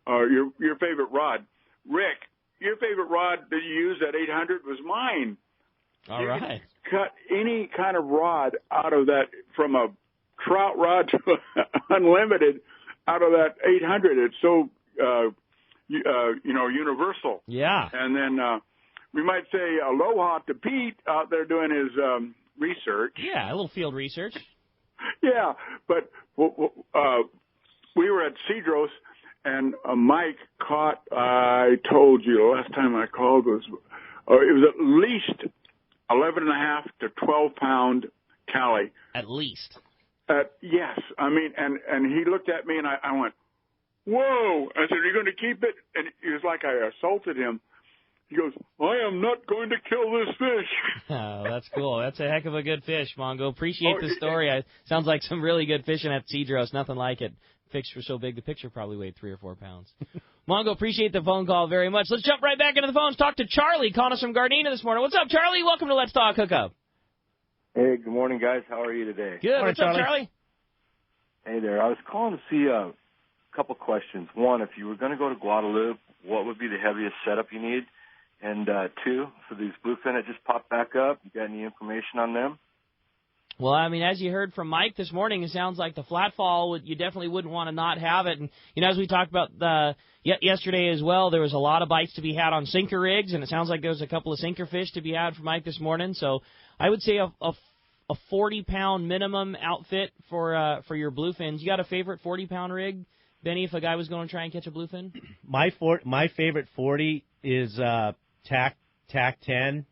your favorite rod. Rick, your favorite rod that you used at 800 was mine. All right. Cut any kind of rod out of that, from a trout rod to unlimited, out of that 800. It's so, universal. Yeah. And then we might say aloha to Pete out there doing his research. Yeah, a little field research. Yeah, but we were at Cedros, and Mike caught, I told you the last time I called it was at least 11.5 to 12-pound Cali. At least. Yes. I mean, and he looked at me, and I went, whoa. I said, are you going to keep it? And it was like I assaulted him. He goes, I am not going to kill this fish. Oh, that's cool. That's a heck of a good fish, Mongo. Appreciate the story. Sounds like some really good fishing at Cedros. Nothing like it. Fish were so big, the picture probably weighed 3 or 4 pounds. Mongo, appreciate the phone call very much. Let's jump right back into the phones. Talk to Charlie, calling us from Gardena this morning. What's up, Charlie? Welcome to Let's Talk Hookup. Hey, good morning, guys. How are you today? Good. Morning, What's up, Charlie? Hey there. I was calling to see a couple questions. One, if you were going to go to Guadalupe, what would be the heaviest setup you need? And two, for these bluefin that just popped back up, you got any information on them? Well, I mean, as you heard from Mike this morning, it sounds like the flat fall, you definitely wouldn't want to not have it. And, you know, as we talked about yesterday as well, there was a lot of bites to be had on sinker rigs, and it sounds like there was a couple of sinker fish to be had for Mike this morning. So I would say a 40-pound minimum outfit for your bluefins. You got a favorite 40-pound rig, Benny, if a guy was going to try and catch a bluefin? My favorite 40 is TAC 10.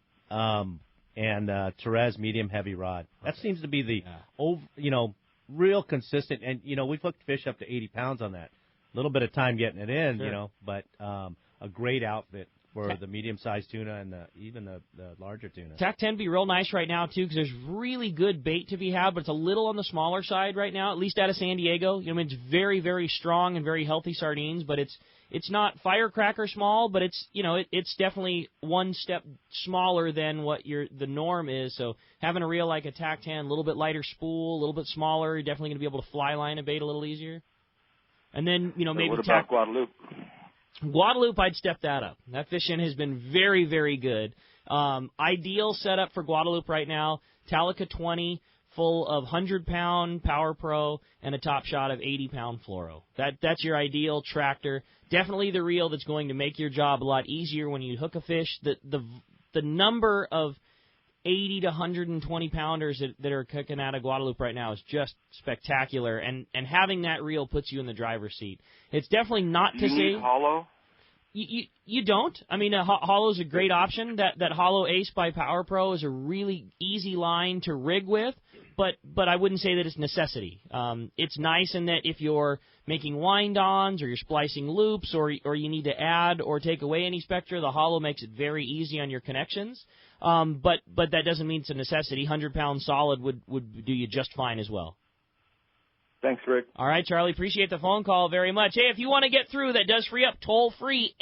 And Therese medium heavy rod. That seems to be the real consistent. And we've hooked fish up to 80 pounds on that. A little bit of time getting it in, sure. But a great outfit for the medium-sized tuna and even the larger tuna. TAC 10 be real nice right now too, because there's really good bait to be had, but it's a little on the smaller side right now, at least out of San Diego. It's very, very strong and very healthy sardines, but it's not firecracker small, but it's definitely one step smaller than what the norm is. So having a reel like a TAC 10, a little bit lighter spool, a little bit smaller, you're definitely going to be able to fly line a bait a little easier. And then maybe what about Guadalupe? Guadalupe, I'd step that up. That fishing has been very, very good. Ideal setup for Guadalupe right now, Talica 20, full of 100-pound Power Pro and a top shot of 80-pound fluoro. That's your ideal tractor. Definitely the reel that's going to make your job a lot easier when you hook a fish. The number of 80 to 120 pounders that are cooking out of Guadalupe right now is just spectacular, and having that reel puts you in the driver's seat. It's definitely not to say need hollow. You don't. I mean, hollow is a great option. That hollow Ace by Power Pro is a really easy line to rig with, but I wouldn't say that it's necessity. It's nice in that if you're making wind-ons or you're splicing loops or you need to add or take away any spectra, the hollow makes it very easy on your connections. But that doesn't mean it's a necessity. 100-pound solid would do you just fine as well. Thanks, Rick. All right, Charlie, appreciate the phone call very much. Hey, if you want to get through, that does free up toll-free,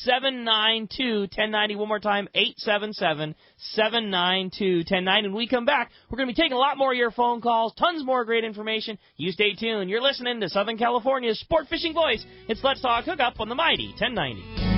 877-792-1090. One more time, 877-792-1090. And when we come back, we're going to be taking a lot more of your phone calls, tons more great information. You stay tuned. You're listening to Southern California's sport fishing voice. It's Let's Talk Hookup on the Mighty 1090.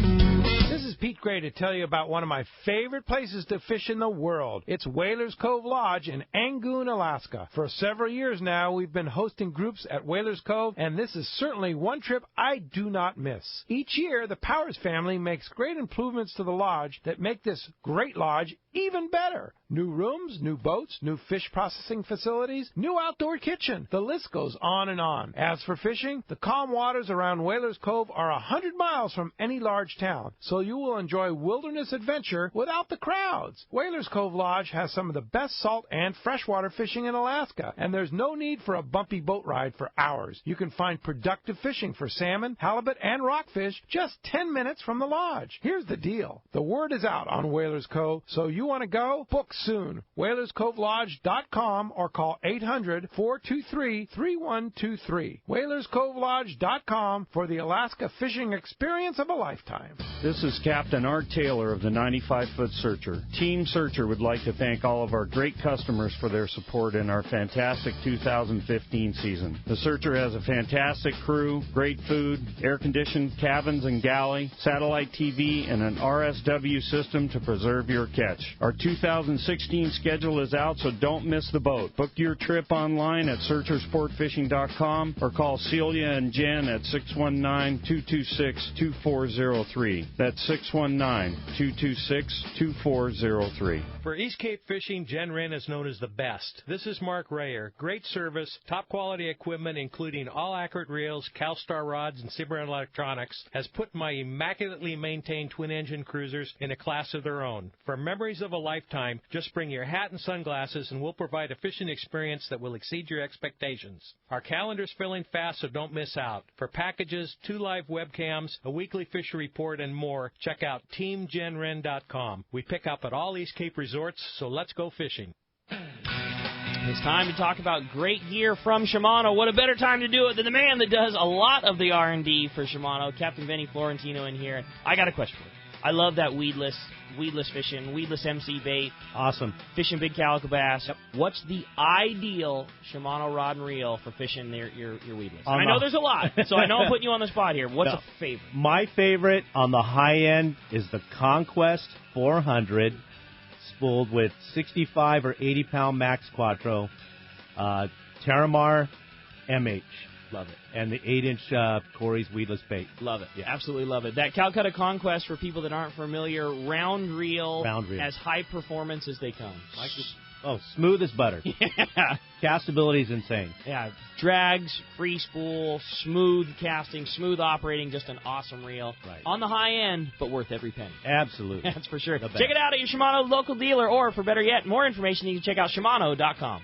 This is Pete Gray to tell you about one of my favorite places to fish in the world. It's Whalers Cove Lodge in Angoon, Alaska. For several years now, we've been hosting groups at Whalers Cove, and this is certainly one trip I do not miss. Each year, the Powers family makes great improvements to the lodge that make this great lodge even better. New rooms, new boats, new fish processing facilities, new outdoor kitchen. The list goes on and on. As for fishing, the calm waters around Whalers Cove are 100 miles from any large town, so you will enjoy wilderness adventure without the crowds. Whalers Cove Lodge has some of the best salt and freshwater fishing in Alaska, and there's no need for a bumpy boat ride for hours. You can find productive fishing for salmon, halibut, and rockfish just 10 minutes from the lodge. Here's the deal. The word is out on Whalers Cove, so you want to go? Book soon. WhalersCoveLodge.com or call 800-423-3123. WhalersCoveLodge.com for the Alaska fishing experience of a lifetime. This is Captain Art Taylor of the 95-Foot Searcher. Team Searcher would like to thank all of our great customers for their support in our fantastic 2015 season. The Searcher has a fantastic crew, great food, air-conditioned cabins and galley, satellite TV, and an RSW system to preserve your catch. Our 2016 schedule is out, so don't miss the boat. Book your trip online at searchersportfishing.com or call Celia and Jen at 619-226-2403. That's 619-226-2403. For East Cape fishing, Jen Wren is known as the best. This is Mark Rayer. Great service, top quality equipment, including all accurate reels, CalStar rods, and Cimarron electronics, has put my immaculately maintained twin-engine cruisers in a class of their own. For memories of a lifetime, just bring your hat and sunglasses and we'll provide a fishing experience that will exceed your expectations. Our calendar's filling fast, so don't miss out. For packages, 2 live webcams, a weekly fishery report, and more, check out TeamGenRen.com. We pick up at all East Cape resorts, so let's go fishing. It's time to talk about great gear from Shimano. What a better time to do it than the man that does a lot of the R&D for Shimano, Captain Benny Florentino in here. I got a question for you. I love that weedless fishing, weedless MC bait. Awesome. Fishing big calico bass. Yep. What's the ideal Shimano rod and reel for fishing your weedless? I know there's a lot, so I know I'm putting you on the spot here. What's a favorite? My favorite on the high end is the Conquest 400, spooled with 65 or 80-pound Max Quattro, Terramar MH. Love it. And the 8-inch Corey's weedless bait. Love it. Yeah. Absolutely love it. That Calcutta Conquest, for people that aren't familiar, round reel. As high performance as they come. Smooth as butter. Yeah. Castability is insane. Yeah. Drags, free spool, smooth casting, smooth operating, just an awesome reel. Right. On the high end, but worth every penny. Absolutely. That's for sure. Check it out at your Shimano local dealer, or for better yet, more information, you can check out Shimano.com.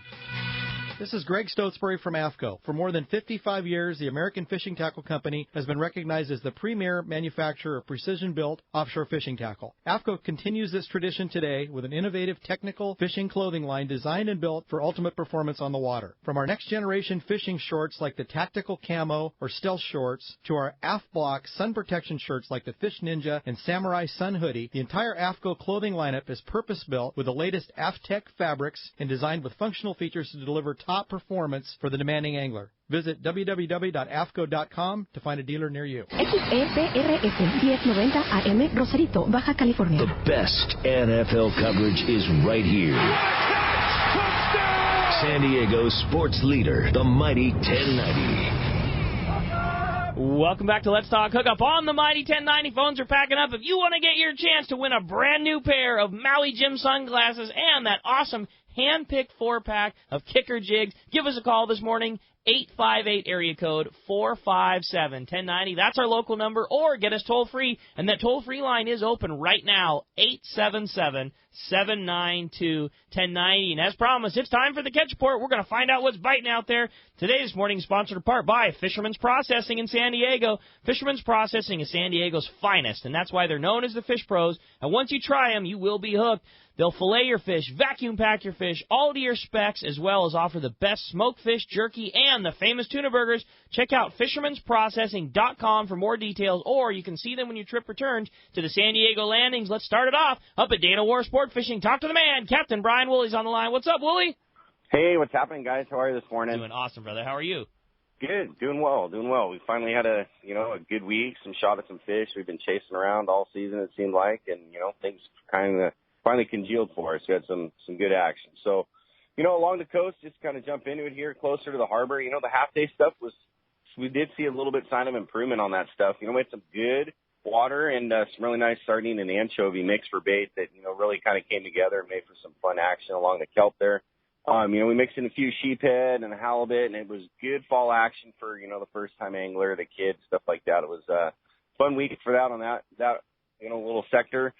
This is Greg Stotesbury from AFCO. For more than 55 years, the American Fishing Tackle Company has been recognized as the premier manufacturer of precision-built offshore fishing tackle. AFCO continues this tradition today with an innovative technical fishing clothing line designed and built for ultimate performance on the water. From our next-generation fishing shorts like the Tactical Camo or Stealth Shorts to our AF Block sun protection shirts like the Fish Ninja and Samurai Sun Hoodie, the entire AFCO clothing lineup is purpose-built with the latest AFTech fabrics and designed with functional features to deliver top performance for the demanding angler. Visit www.afco.com to find a dealer near you. XEPRS 1090 AM, Rosarito, Baja California. The best NFL coverage is right here. San Diego's sports leader, the Mighty 1090. Welcome back to Let's Talk Hookup on the Mighty 1090. Phones are packing up. If you want to get your chance to win a brand new pair of Maui Jim sunglasses and that awesome hand-picked 4-pack of kicker jigs, give us a call this morning, 858 area code 457-1090. That's our local number, or get us toll-free, and that toll-free line is open right now, 877-792-1090. And as promised, it's time for the Catch Report. We're going to find out what's biting out there. Today's morning sponsored in part by Fisherman's Processing in San Diego. Fisherman's Processing is San Diego's finest, and that's why they're known as the Fish Pros. And once you try them, you will be hooked. They'll fillet your fish, vacuum pack your fish, all to your specs, as well as offer the best smoked fish, jerky, and the famous tuna burgers. Check out fishermansprocessing.com for more details, or you can see them when your trip returns to the San Diego landings. Let's start it off up at Dana Wharf Sport Fishing. Talk to the man, Captain Brian Woolley's on the line. What's up, Woolley? Hey, what's happening, guys? How are you this morning? Doing awesome, brother. How are you? Good, doing well. We finally had a good week, some shot at some fish. We've been chasing around all season, it seemed like, and, things kind of finally congealed for us. We had some good action. So, along the coast, just kind of jump into it here, closer to the harbor. The half-day stuff we did see a little bit sign of improvement on that stuff. We had some good water and some really nice sardine and anchovy mix for bait that, really kind of came together and made for some fun action along the kelp there. We mixed in a few sheephead and a halibut, and it was good fall action for, the first-time angler, the kids, stuff like that. It was a fun week for that on that little sector.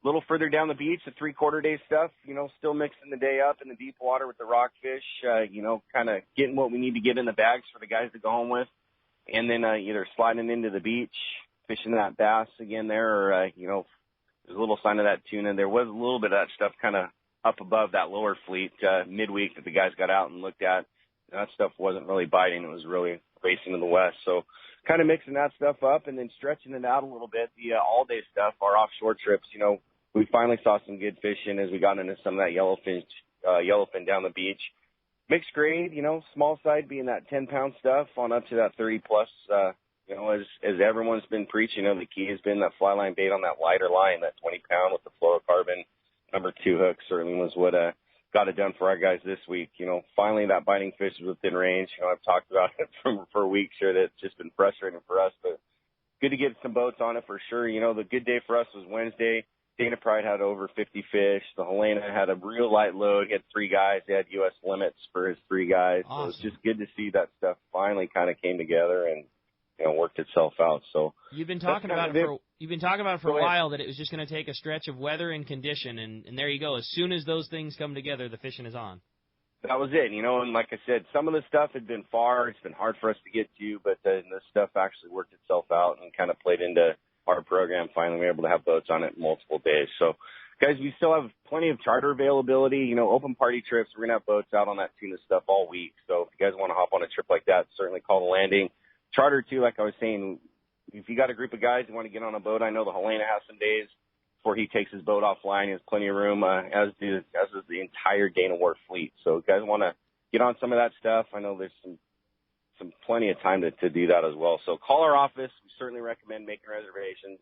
A little further down the beach, the three-quarter day stuff, still mixing the day up in the deep water with the rockfish, kind of getting what we need to get in the bags for the guys to go home with, and then either sliding into the beach, fishing that bass again there, or, there's a little sign of that tuna. There was a little bit of that stuff kind of up above that lower fleet midweek that the guys got out and looked at. That stuff wasn't really biting. It was really racing to the west. So kind of mixing that stuff up and then stretching it out a little bit. The all-day stuff, our offshore trips, we finally saw some good fishing as we got into some of that yellowfin down the beach. Mixed grade, small side being that 10-pound stuff on up to that 30-plus. As everyone's been preaching, the key has been that fly line bait on that lighter line, that 20-pound with the fluorocarbon number 2 hook certainly was what got it done for our guys this week. Finally that biting fish was within range. I've talked about it for weeks here. That's just been frustrating for us, but good to get some boats on it for sure. The good day for us was Wednesday. Dana Pride had over 50 fish. The Helena had a real light load. He had 3 guys. They had U.S. limits for his 3 guys. Awesome. So it was just good to see that stuff finally kind of came together and worked itself out. So you've been talking about it for a while, that it was just going to take a stretch of weather and condition, and there you go. As soon as those things come together, the fishing is on. That was it, and like I said, some of the stuff had been far. It's been hard for us to get to, but this stuff actually worked itself out and kind of played into our program. Finally, we were able to have boats on it multiple days. So, guys, we still have plenty of charter availability, open party trips. We're going to have boats out on that tuna stuff all week. So if you guys want to hop on a trip like that, certainly call the landing. Charter, too, like I was saying, if you got a group of guys who want to get on a boat, I know the Helena has some days before he takes his boat offline. He has plenty of room, as does the entire Dana Wharf fleet. So if you guys want to get on some of that stuff, I know there's some plenty of time to do that as well. So call our office. We certainly recommend making reservations.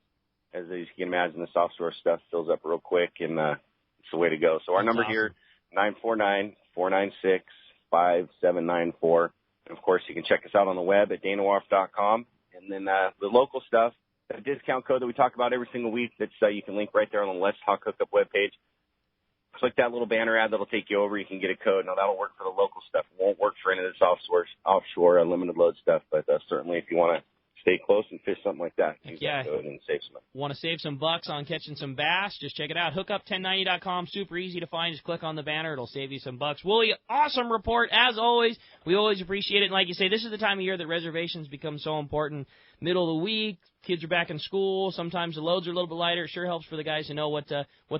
As you can imagine, the offshore stuff fills up real quick, and it's the way to go. So our number here, 949-496-5794. And, of course, you can check us out on the web at danawharf.com. And then the local stuff, the discount code that we talk about every single week, that's you can link right there on the Let's Talk Hookup webpage. Click that little banner ad. That'll take you over. You can get a code. Now, that'll work for the local stuff. It won't work for any of this offshore limited load stuff. But certainly if you want to stay close and fish something like that, use that code and save some money. Want to save some bucks on catching some bass? Just check it out. Hookup1090.com. Super easy to find. Just click on the banner. It'll save you some bucks. Woolley, awesome report as always. We always appreciate it. And like you say, this is the time of year that reservations become so important. Middle of the week, kids are back in school. Sometimes the loads are a little bit lighter. It sure helps for the guys to know what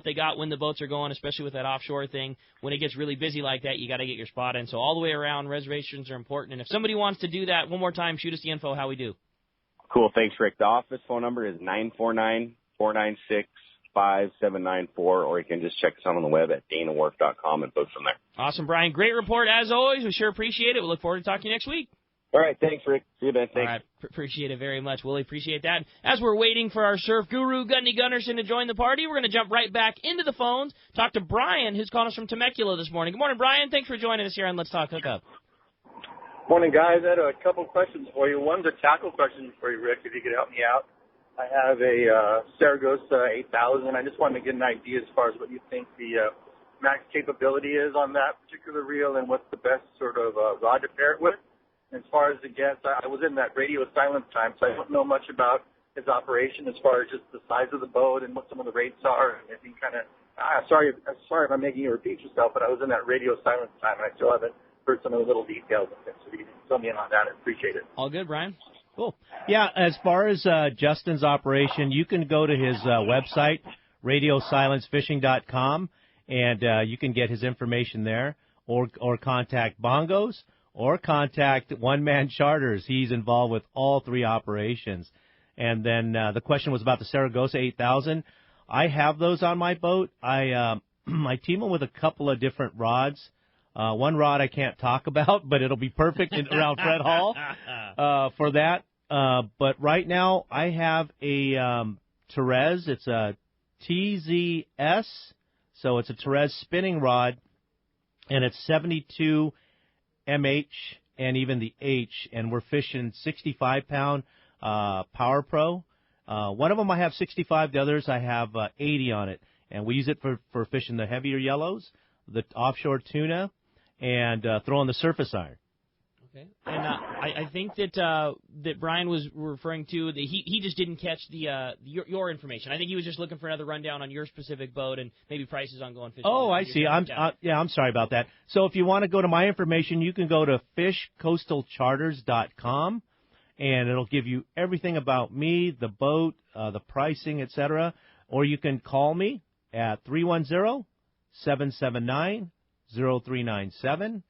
they got when the boats are going, especially with that offshore thing. When it gets really busy like that, you got to get your spot in. So all the way around, reservations are important. And if somebody wants to do that, one more time, shoot us the info how we do. Cool. Thanks, Rick. The office phone number is 949-496-5794, or you can just check us out on the web at danawharf.com and book from there. Awesome, Brian. Great report as always. We sure appreciate it. We look forward to talking to you next week. All right. Thanks, Rick. See you, Ben. Thanks. All right. Appreciate it very much. Willie, appreciate that. As we're waiting for our surf guru, Gundy Gunderson, to join the party, we're going to jump right back into the phones, talk to Brian, who's calling us from Temecula this morning. Good morning, Brian. Thanks for joining us here on Let's Talk Hookup. Morning, guys. I had a couple questions for you. One's a tackle question for you, Rick, if you could help me out. I have a Saragossa 8000. I just wanted to get an idea as far as what you think the max capability is on that particular reel and what's the best sort of rod to pair it with. As far as the guest, I was in that radio silence time, so I don't know much about his operation as far as just the size of the boat and what some of the rates are. And if you kind of, sorry if I'm making you repeat yourself, but I was in that radio silence time, and I still haven't heard some of the little details of it. So if you can fill me in on that, I appreciate it. All good, Brian. Cool. Yeah, as far as Justin's operation, you can go to his website, radiosilencefishing.com, and you can get his information there, or contact Bongos, or contact One Man Charters. He's involved with all three operations. And then the question was about the Saragossa 8000. I have those on my boat. I team them with a couple of different rods. One rod I can't talk about, but it'll be perfect around Fred Hall for that. But right now I have a Therese. It's a TZS, so it's a Therese spinning rod, and it's 72 MH and even the H, and we're fishing 65-pound Power Pro. One of them I have 65, the others I have 80 on it, and we use it for fishing the heavier yellows, the offshore tuna, and throwing the surface iron. Okay. And I think that Brian was referring to that he just didn't catch your information. I think he was just looking for another rundown on your specific boat and maybe prices on going fishing. Oh, I see. I'm sorry about that. So if you want to go to my information, you can go to fishcoastalcharters.com, and it'll give you everything about me, the boat, the pricing, etc. Or you can call me at 310-779-0397.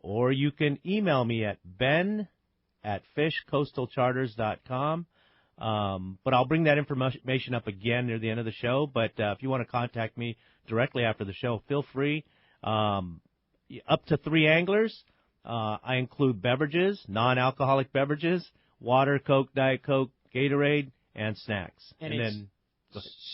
Or you can email me at ben@fishcoastalcharters.com. But I'll bring that information up again near the end of the show. But if you want to contact me directly after the show, feel free. Up to 3 anglers. I include beverages, non-alcoholic beverages, water, Coke, Diet Coke, Gatorade, and snacks. And then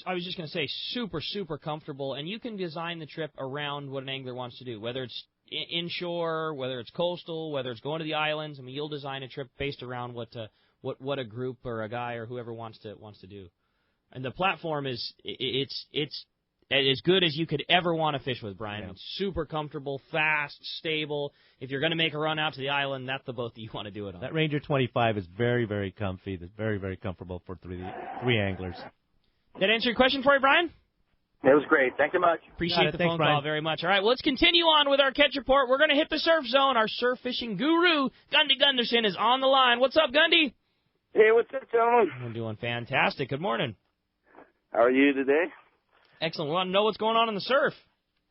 I was just going to say, super, super comfortable. And you can design the trip around what an angler wants to do, whether it's inshore, whether it's coastal, whether it's going to the islands. I mean, you'll design a trip based around what a group or a guy or whoever wants to do. And the platform it's as good as you could ever want to fish with, Brian. Yeah. It's super comfortable, fast, stable. If you're going to make a run out to the island, that's the boat that you want to do it on. That Ranger 25 is very, very comfy. It's very, very comfortable for three anglers. That answer your question for you, Brian? It was great. Thank you much. Appreciate the Thanks, phone Brian. call very much. All right, well, let's continue on with our catch report. We're going to hit the surf zone. Our surf fishing guru, Gundy Gunderson, is on the line. What's up, Gundy? Hey, what's up, gentlemen? We're doing fantastic. Good morning. How are you today? Excellent. We want to know what's going on in the surf.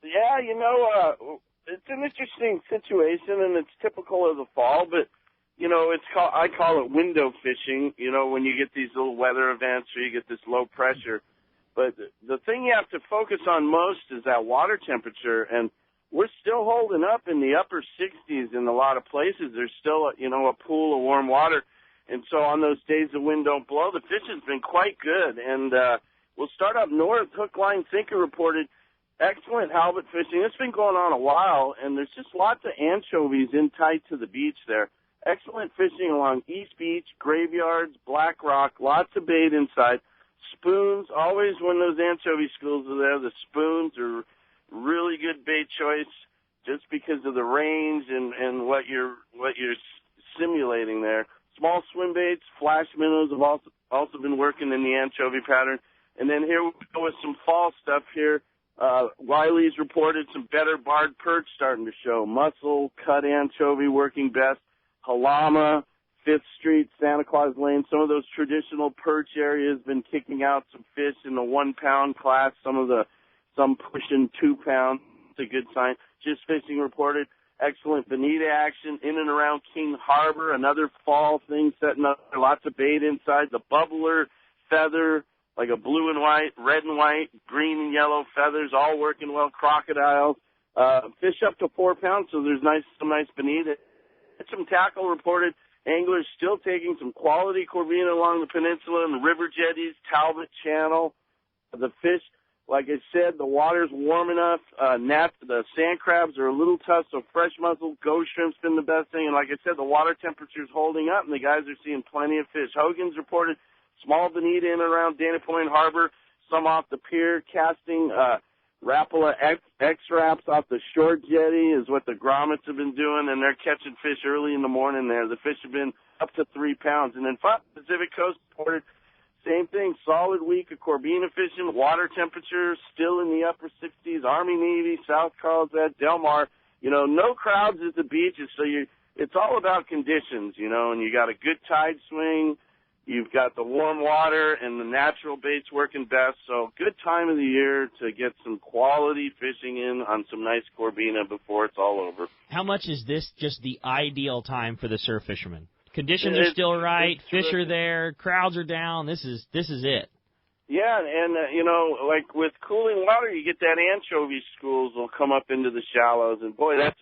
Yeah, it's an interesting situation, and it's typical of the fall, but, I call it window fishing, when you get these little weather events or you get this low pressure. But the thing you have to focus on most is that water temperature, and we're still holding up in the upper 60s in a lot of places. There's still, a pool of warm water. And so on those days the wind don't blow, the fishing's been quite good. And we'll start up north. Hook, line, sinker reported excellent halibut fishing. It's been going on a while, and there's just lots of anchovies in tight to the beach there. Excellent fishing along East Beach, graveyards, Black Rock, lots of bait inside. Spoons, always when those anchovy schools are there, the spoons are really good bait choice just because of the range and what you're simulating there. Small swim baits, flash minnows have also been working in the anchovy pattern. And then here we go with some fall stuff here. Wiley's reported some better barred perch starting to show. Mussel, cut anchovy working best. Halama, 5th Street, Santa Claus Lane, some of those traditional perch areas been kicking out some fish in the 1-pound class, some pushing 2 pounds. It's a good sign. Just fishing reported excellent bonita action in and around King Harbor, another fall thing setting up lots of bait inside. The bubbler, feather, like a blue and white, red and white, green and yellow feathers, all working well. Crocodiles, fish up to 4 pounds, so there's some nice bonita. Some tackle reported. Anglers still taking some quality corvina along the peninsula and the river jetties, Talbot Channel. The fish, like I said, the water's warm enough. The sand crabs are a little tough, so fresh mussel, ghost shrimp's been the best thing. And like I said, the water temperature's holding up, and the guys are seeing plenty of fish. Hogan's reported small bonita in and around Dana Point Harbor, some off the pier, casting Rapala X-Raps off the short jetty is what the grommets have been doing, and they're catching fish early in the morning there. The fish have been up to 3 pounds. And then Pacific Coast reported same thing, solid week of corvina fishing, water temperature still in the upper 60s, Army, Navy, South Carlsbad, Del Mar. No crowds at the beaches, so it's all about conditions, and you got a good tide swing. You've got the warm water and the natural baits working best. So good time of the year to get some quality fishing in on some nice Corbina before it's all over. How much is this just the ideal time for the surf fisherman? Conditions are still right, fish are there, crowds are down. This is it. Yeah, and like with cooling water, you get that anchovy schools will come up into the shallows, and boy, that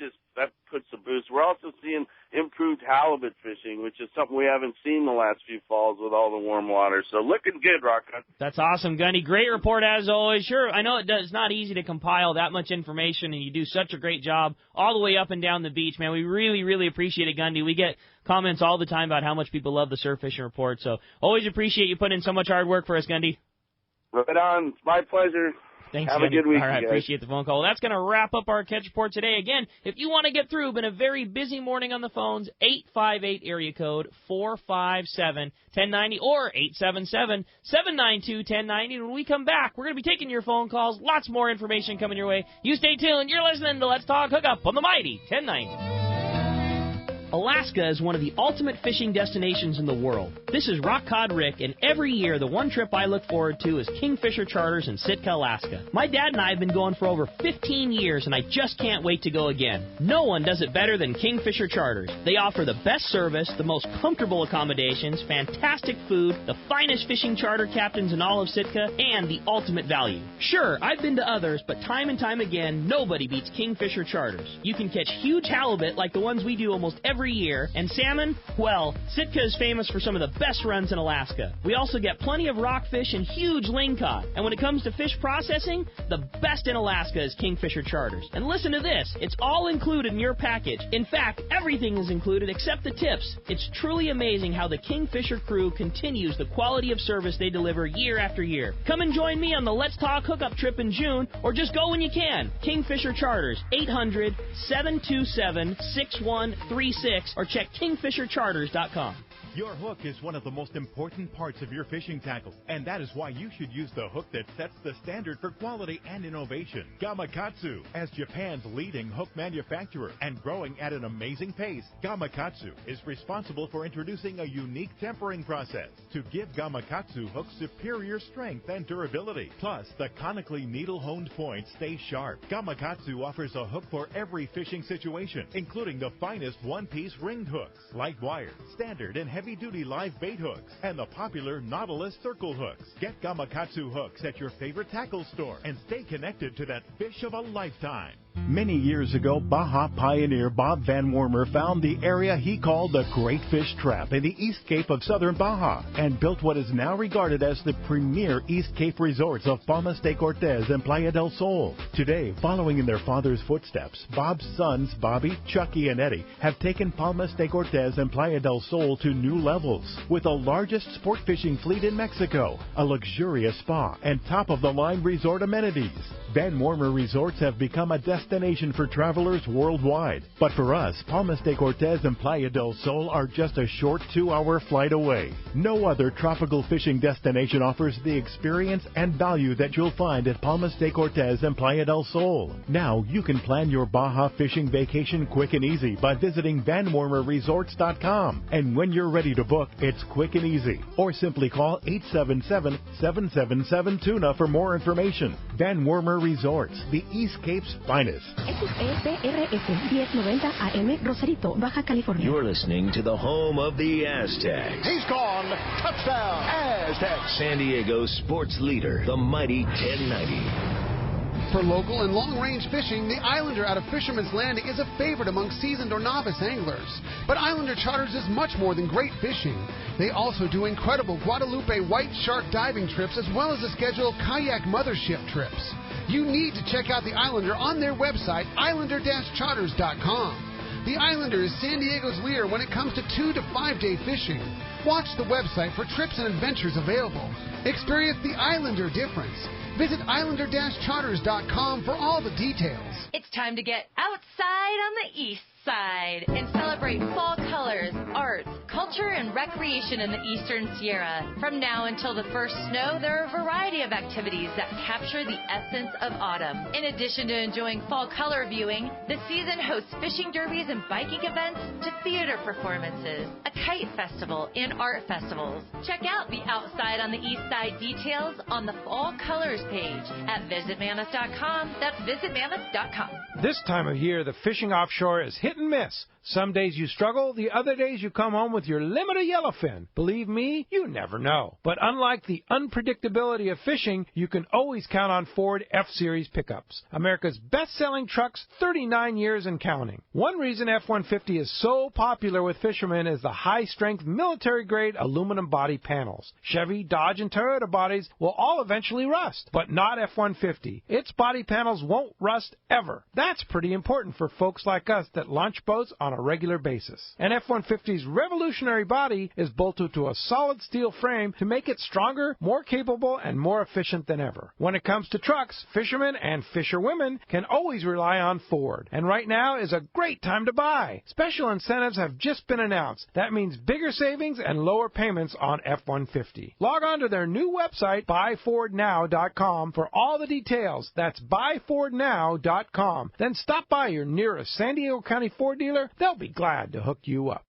puts a boost. We're also seeing improved halibut fishing, which is something we haven't seen the last few falls with all the warm water. So looking good, Rocco. That's awesome, Gundy. Great report as always. Sure, I know it's not easy to compile that much information, and you do such a great job all the way up and down the beach, man. We really, really appreciate it, Gundy. We get comments all the time about how much people love the surf fishing report, so always appreciate you putting in so much hard work for us, Gundy. Right on. It's my pleasure. Thanks, Have Gundy. a good week, All right, guys. appreciate the phone call. Well, that's going to wrap up our Catch Report today. Again, if you want to get through, been a very busy morning on the phones, 858 area code 457-1090 or 877-792-1090. When we come back, we're going to be taking your phone calls. Lots more information coming your way. You stay tuned. You're listening to Let's Talk Hookup on the Mighty 1090. Alaska is one of the ultimate fishing destinations in the world. This is Rock Cod Rick, and every year the one trip I look forward to is Kingfisher Charters in Sitka, Alaska. My dad and I have been going for over 15 years, and I just can't wait to go again. No one does it better than Kingfisher Charters. They offer the best service, the most comfortable accommodations, fantastic food, the finest fishing charter captains in all of Sitka, and the ultimate value. Sure, I've been to others, but time and time again, nobody beats Kingfisher Charters. You can catch huge halibut like the ones we do almost every year, and salmon, well, Sitka is famous for some of the best runs in Alaska. We also get plenty of rockfish and huge lingcod. And when it comes to fish processing, the best in Alaska is Kingfisher Charters. And listen to this, it's all included in your package. In fact, everything is included except the tips. It's truly amazing how the Kingfisher crew continues the quality of service they deliver year after year. Come and join me on the Let's Talk Hookup trip in June, or just go when you can. Kingfisher Charters, 800-727-6136, or check kingfishercharters.com. Your hook is one of the most important parts of your fishing tackle, and that is why you should use the hook that sets the standard for quality and innovation. Gamakatsu, as Japan's leading hook manufacturer and growing at an amazing pace, Gamakatsu is responsible for introducing a unique tempering process to give Gamakatsu hooks superior strength and durability. Plus, the conically needle-honed points stay sharp. Gamakatsu offers a hook for every fishing situation, including the finest one-piece ringed hooks, light wire, standard and heavy-duty live bait hooks, and the popular Nautilus circle hooks. Get Gamakatsu hooks at your favorite tackle store and stay connected to that fish of a lifetime. Many years ago, Baja pioneer Bob Van Wormer found the area he called the Great Fish Trap in the East Cape of southern Baja and built what is now regarded as the premier East Cape resorts of Palmas de Cortez and Playa del Sol. Today, following in their father's footsteps, Bob's sons, Bobby, Chucky, and Eddie, have taken Palmas de Cortez and Playa del Sol to new levels. With the largest sport fishing fleet in Mexico, a luxurious spa, and top-of-the-line resort amenities, Van Wormer Resorts have become a destination for travelers worldwide. But for us, Palmas de Cortez and Playa del Sol are just a short 2-hour flight away. No other tropical fishing destination offers the experience and value that you'll find at Palmas de Cortez and Playa del Sol. Now you can plan your Baja fishing vacation quick and easy by visiting VanWormerResorts.com. And when you're ready to book, it's quick and easy. Or simply call 877-777-TUNA for more information. Van Wormer Resorts, the East Cape's finest. XEPRS 1090 AM, Rosarito, Baja California. You're listening to the home of the Aztecs. He's gone. Touchdown, Aztecs. San Diego's sports leader, the mighty 1090. For local and long-range fishing, the Islander out of Fisherman's Landing is a favorite among seasoned or novice anglers. But Islander Charters is much more than great fishing. They also do incredible Guadalupe white shark diving trips as well as a schedule of kayak mothership trips. You need to check out the Islander on their website, islander-charters.com. The Islander is San Diego's leader when it comes to 2 to 5 day fishing. Watch the website for trips and adventures available. Experience the Islander difference. Visit islander-charters.com for all the details. It's time to get outside on the east side and celebrate fall colors, arts, culture and recreation in the Eastern Sierra. From now until the first snow, there are a variety of activities that capture the essence of autumn. In addition to enjoying fall color viewing, the season hosts fishing derbies and biking events to theater performances, a kite festival, and art festivals. Check out the Outside on the East Side details on the Fall Colors page at visitmammoth.com. That's visitmammoth.com. This time of year, the fishing offshore is hit and miss. Some days you struggle, the other days you come home with your limit of yellowfin. Believe me, you never know. But unlike the unpredictability of fishing, you can always count on Ford F-Series pickups. America's best-selling trucks, 39 years and counting. One reason F-150 is so popular with fishermen is the high-strength military-grade aluminum body panels. Chevy, Dodge, and Toyota bodies will all eventually rust, but not F-150. Its body panels won't rust ever. That's pretty important for folks like us that launch boats on a regular basis. And F-150's revolutionary body is bolted to a solid steel frame to make it stronger, more capable, and more efficient than ever. When it comes to trucks, fishermen and fisherwomen can always rely on Ford. And right now is a great time to buy. Special incentives have just been announced. That means bigger savings and lower payments on F-150. Log on to their new website, buyfordnow.com, for all the details. That's buyfordnow.com. Then stop by your nearest San Diego County Ford dealer. They'll be glad to hook you up.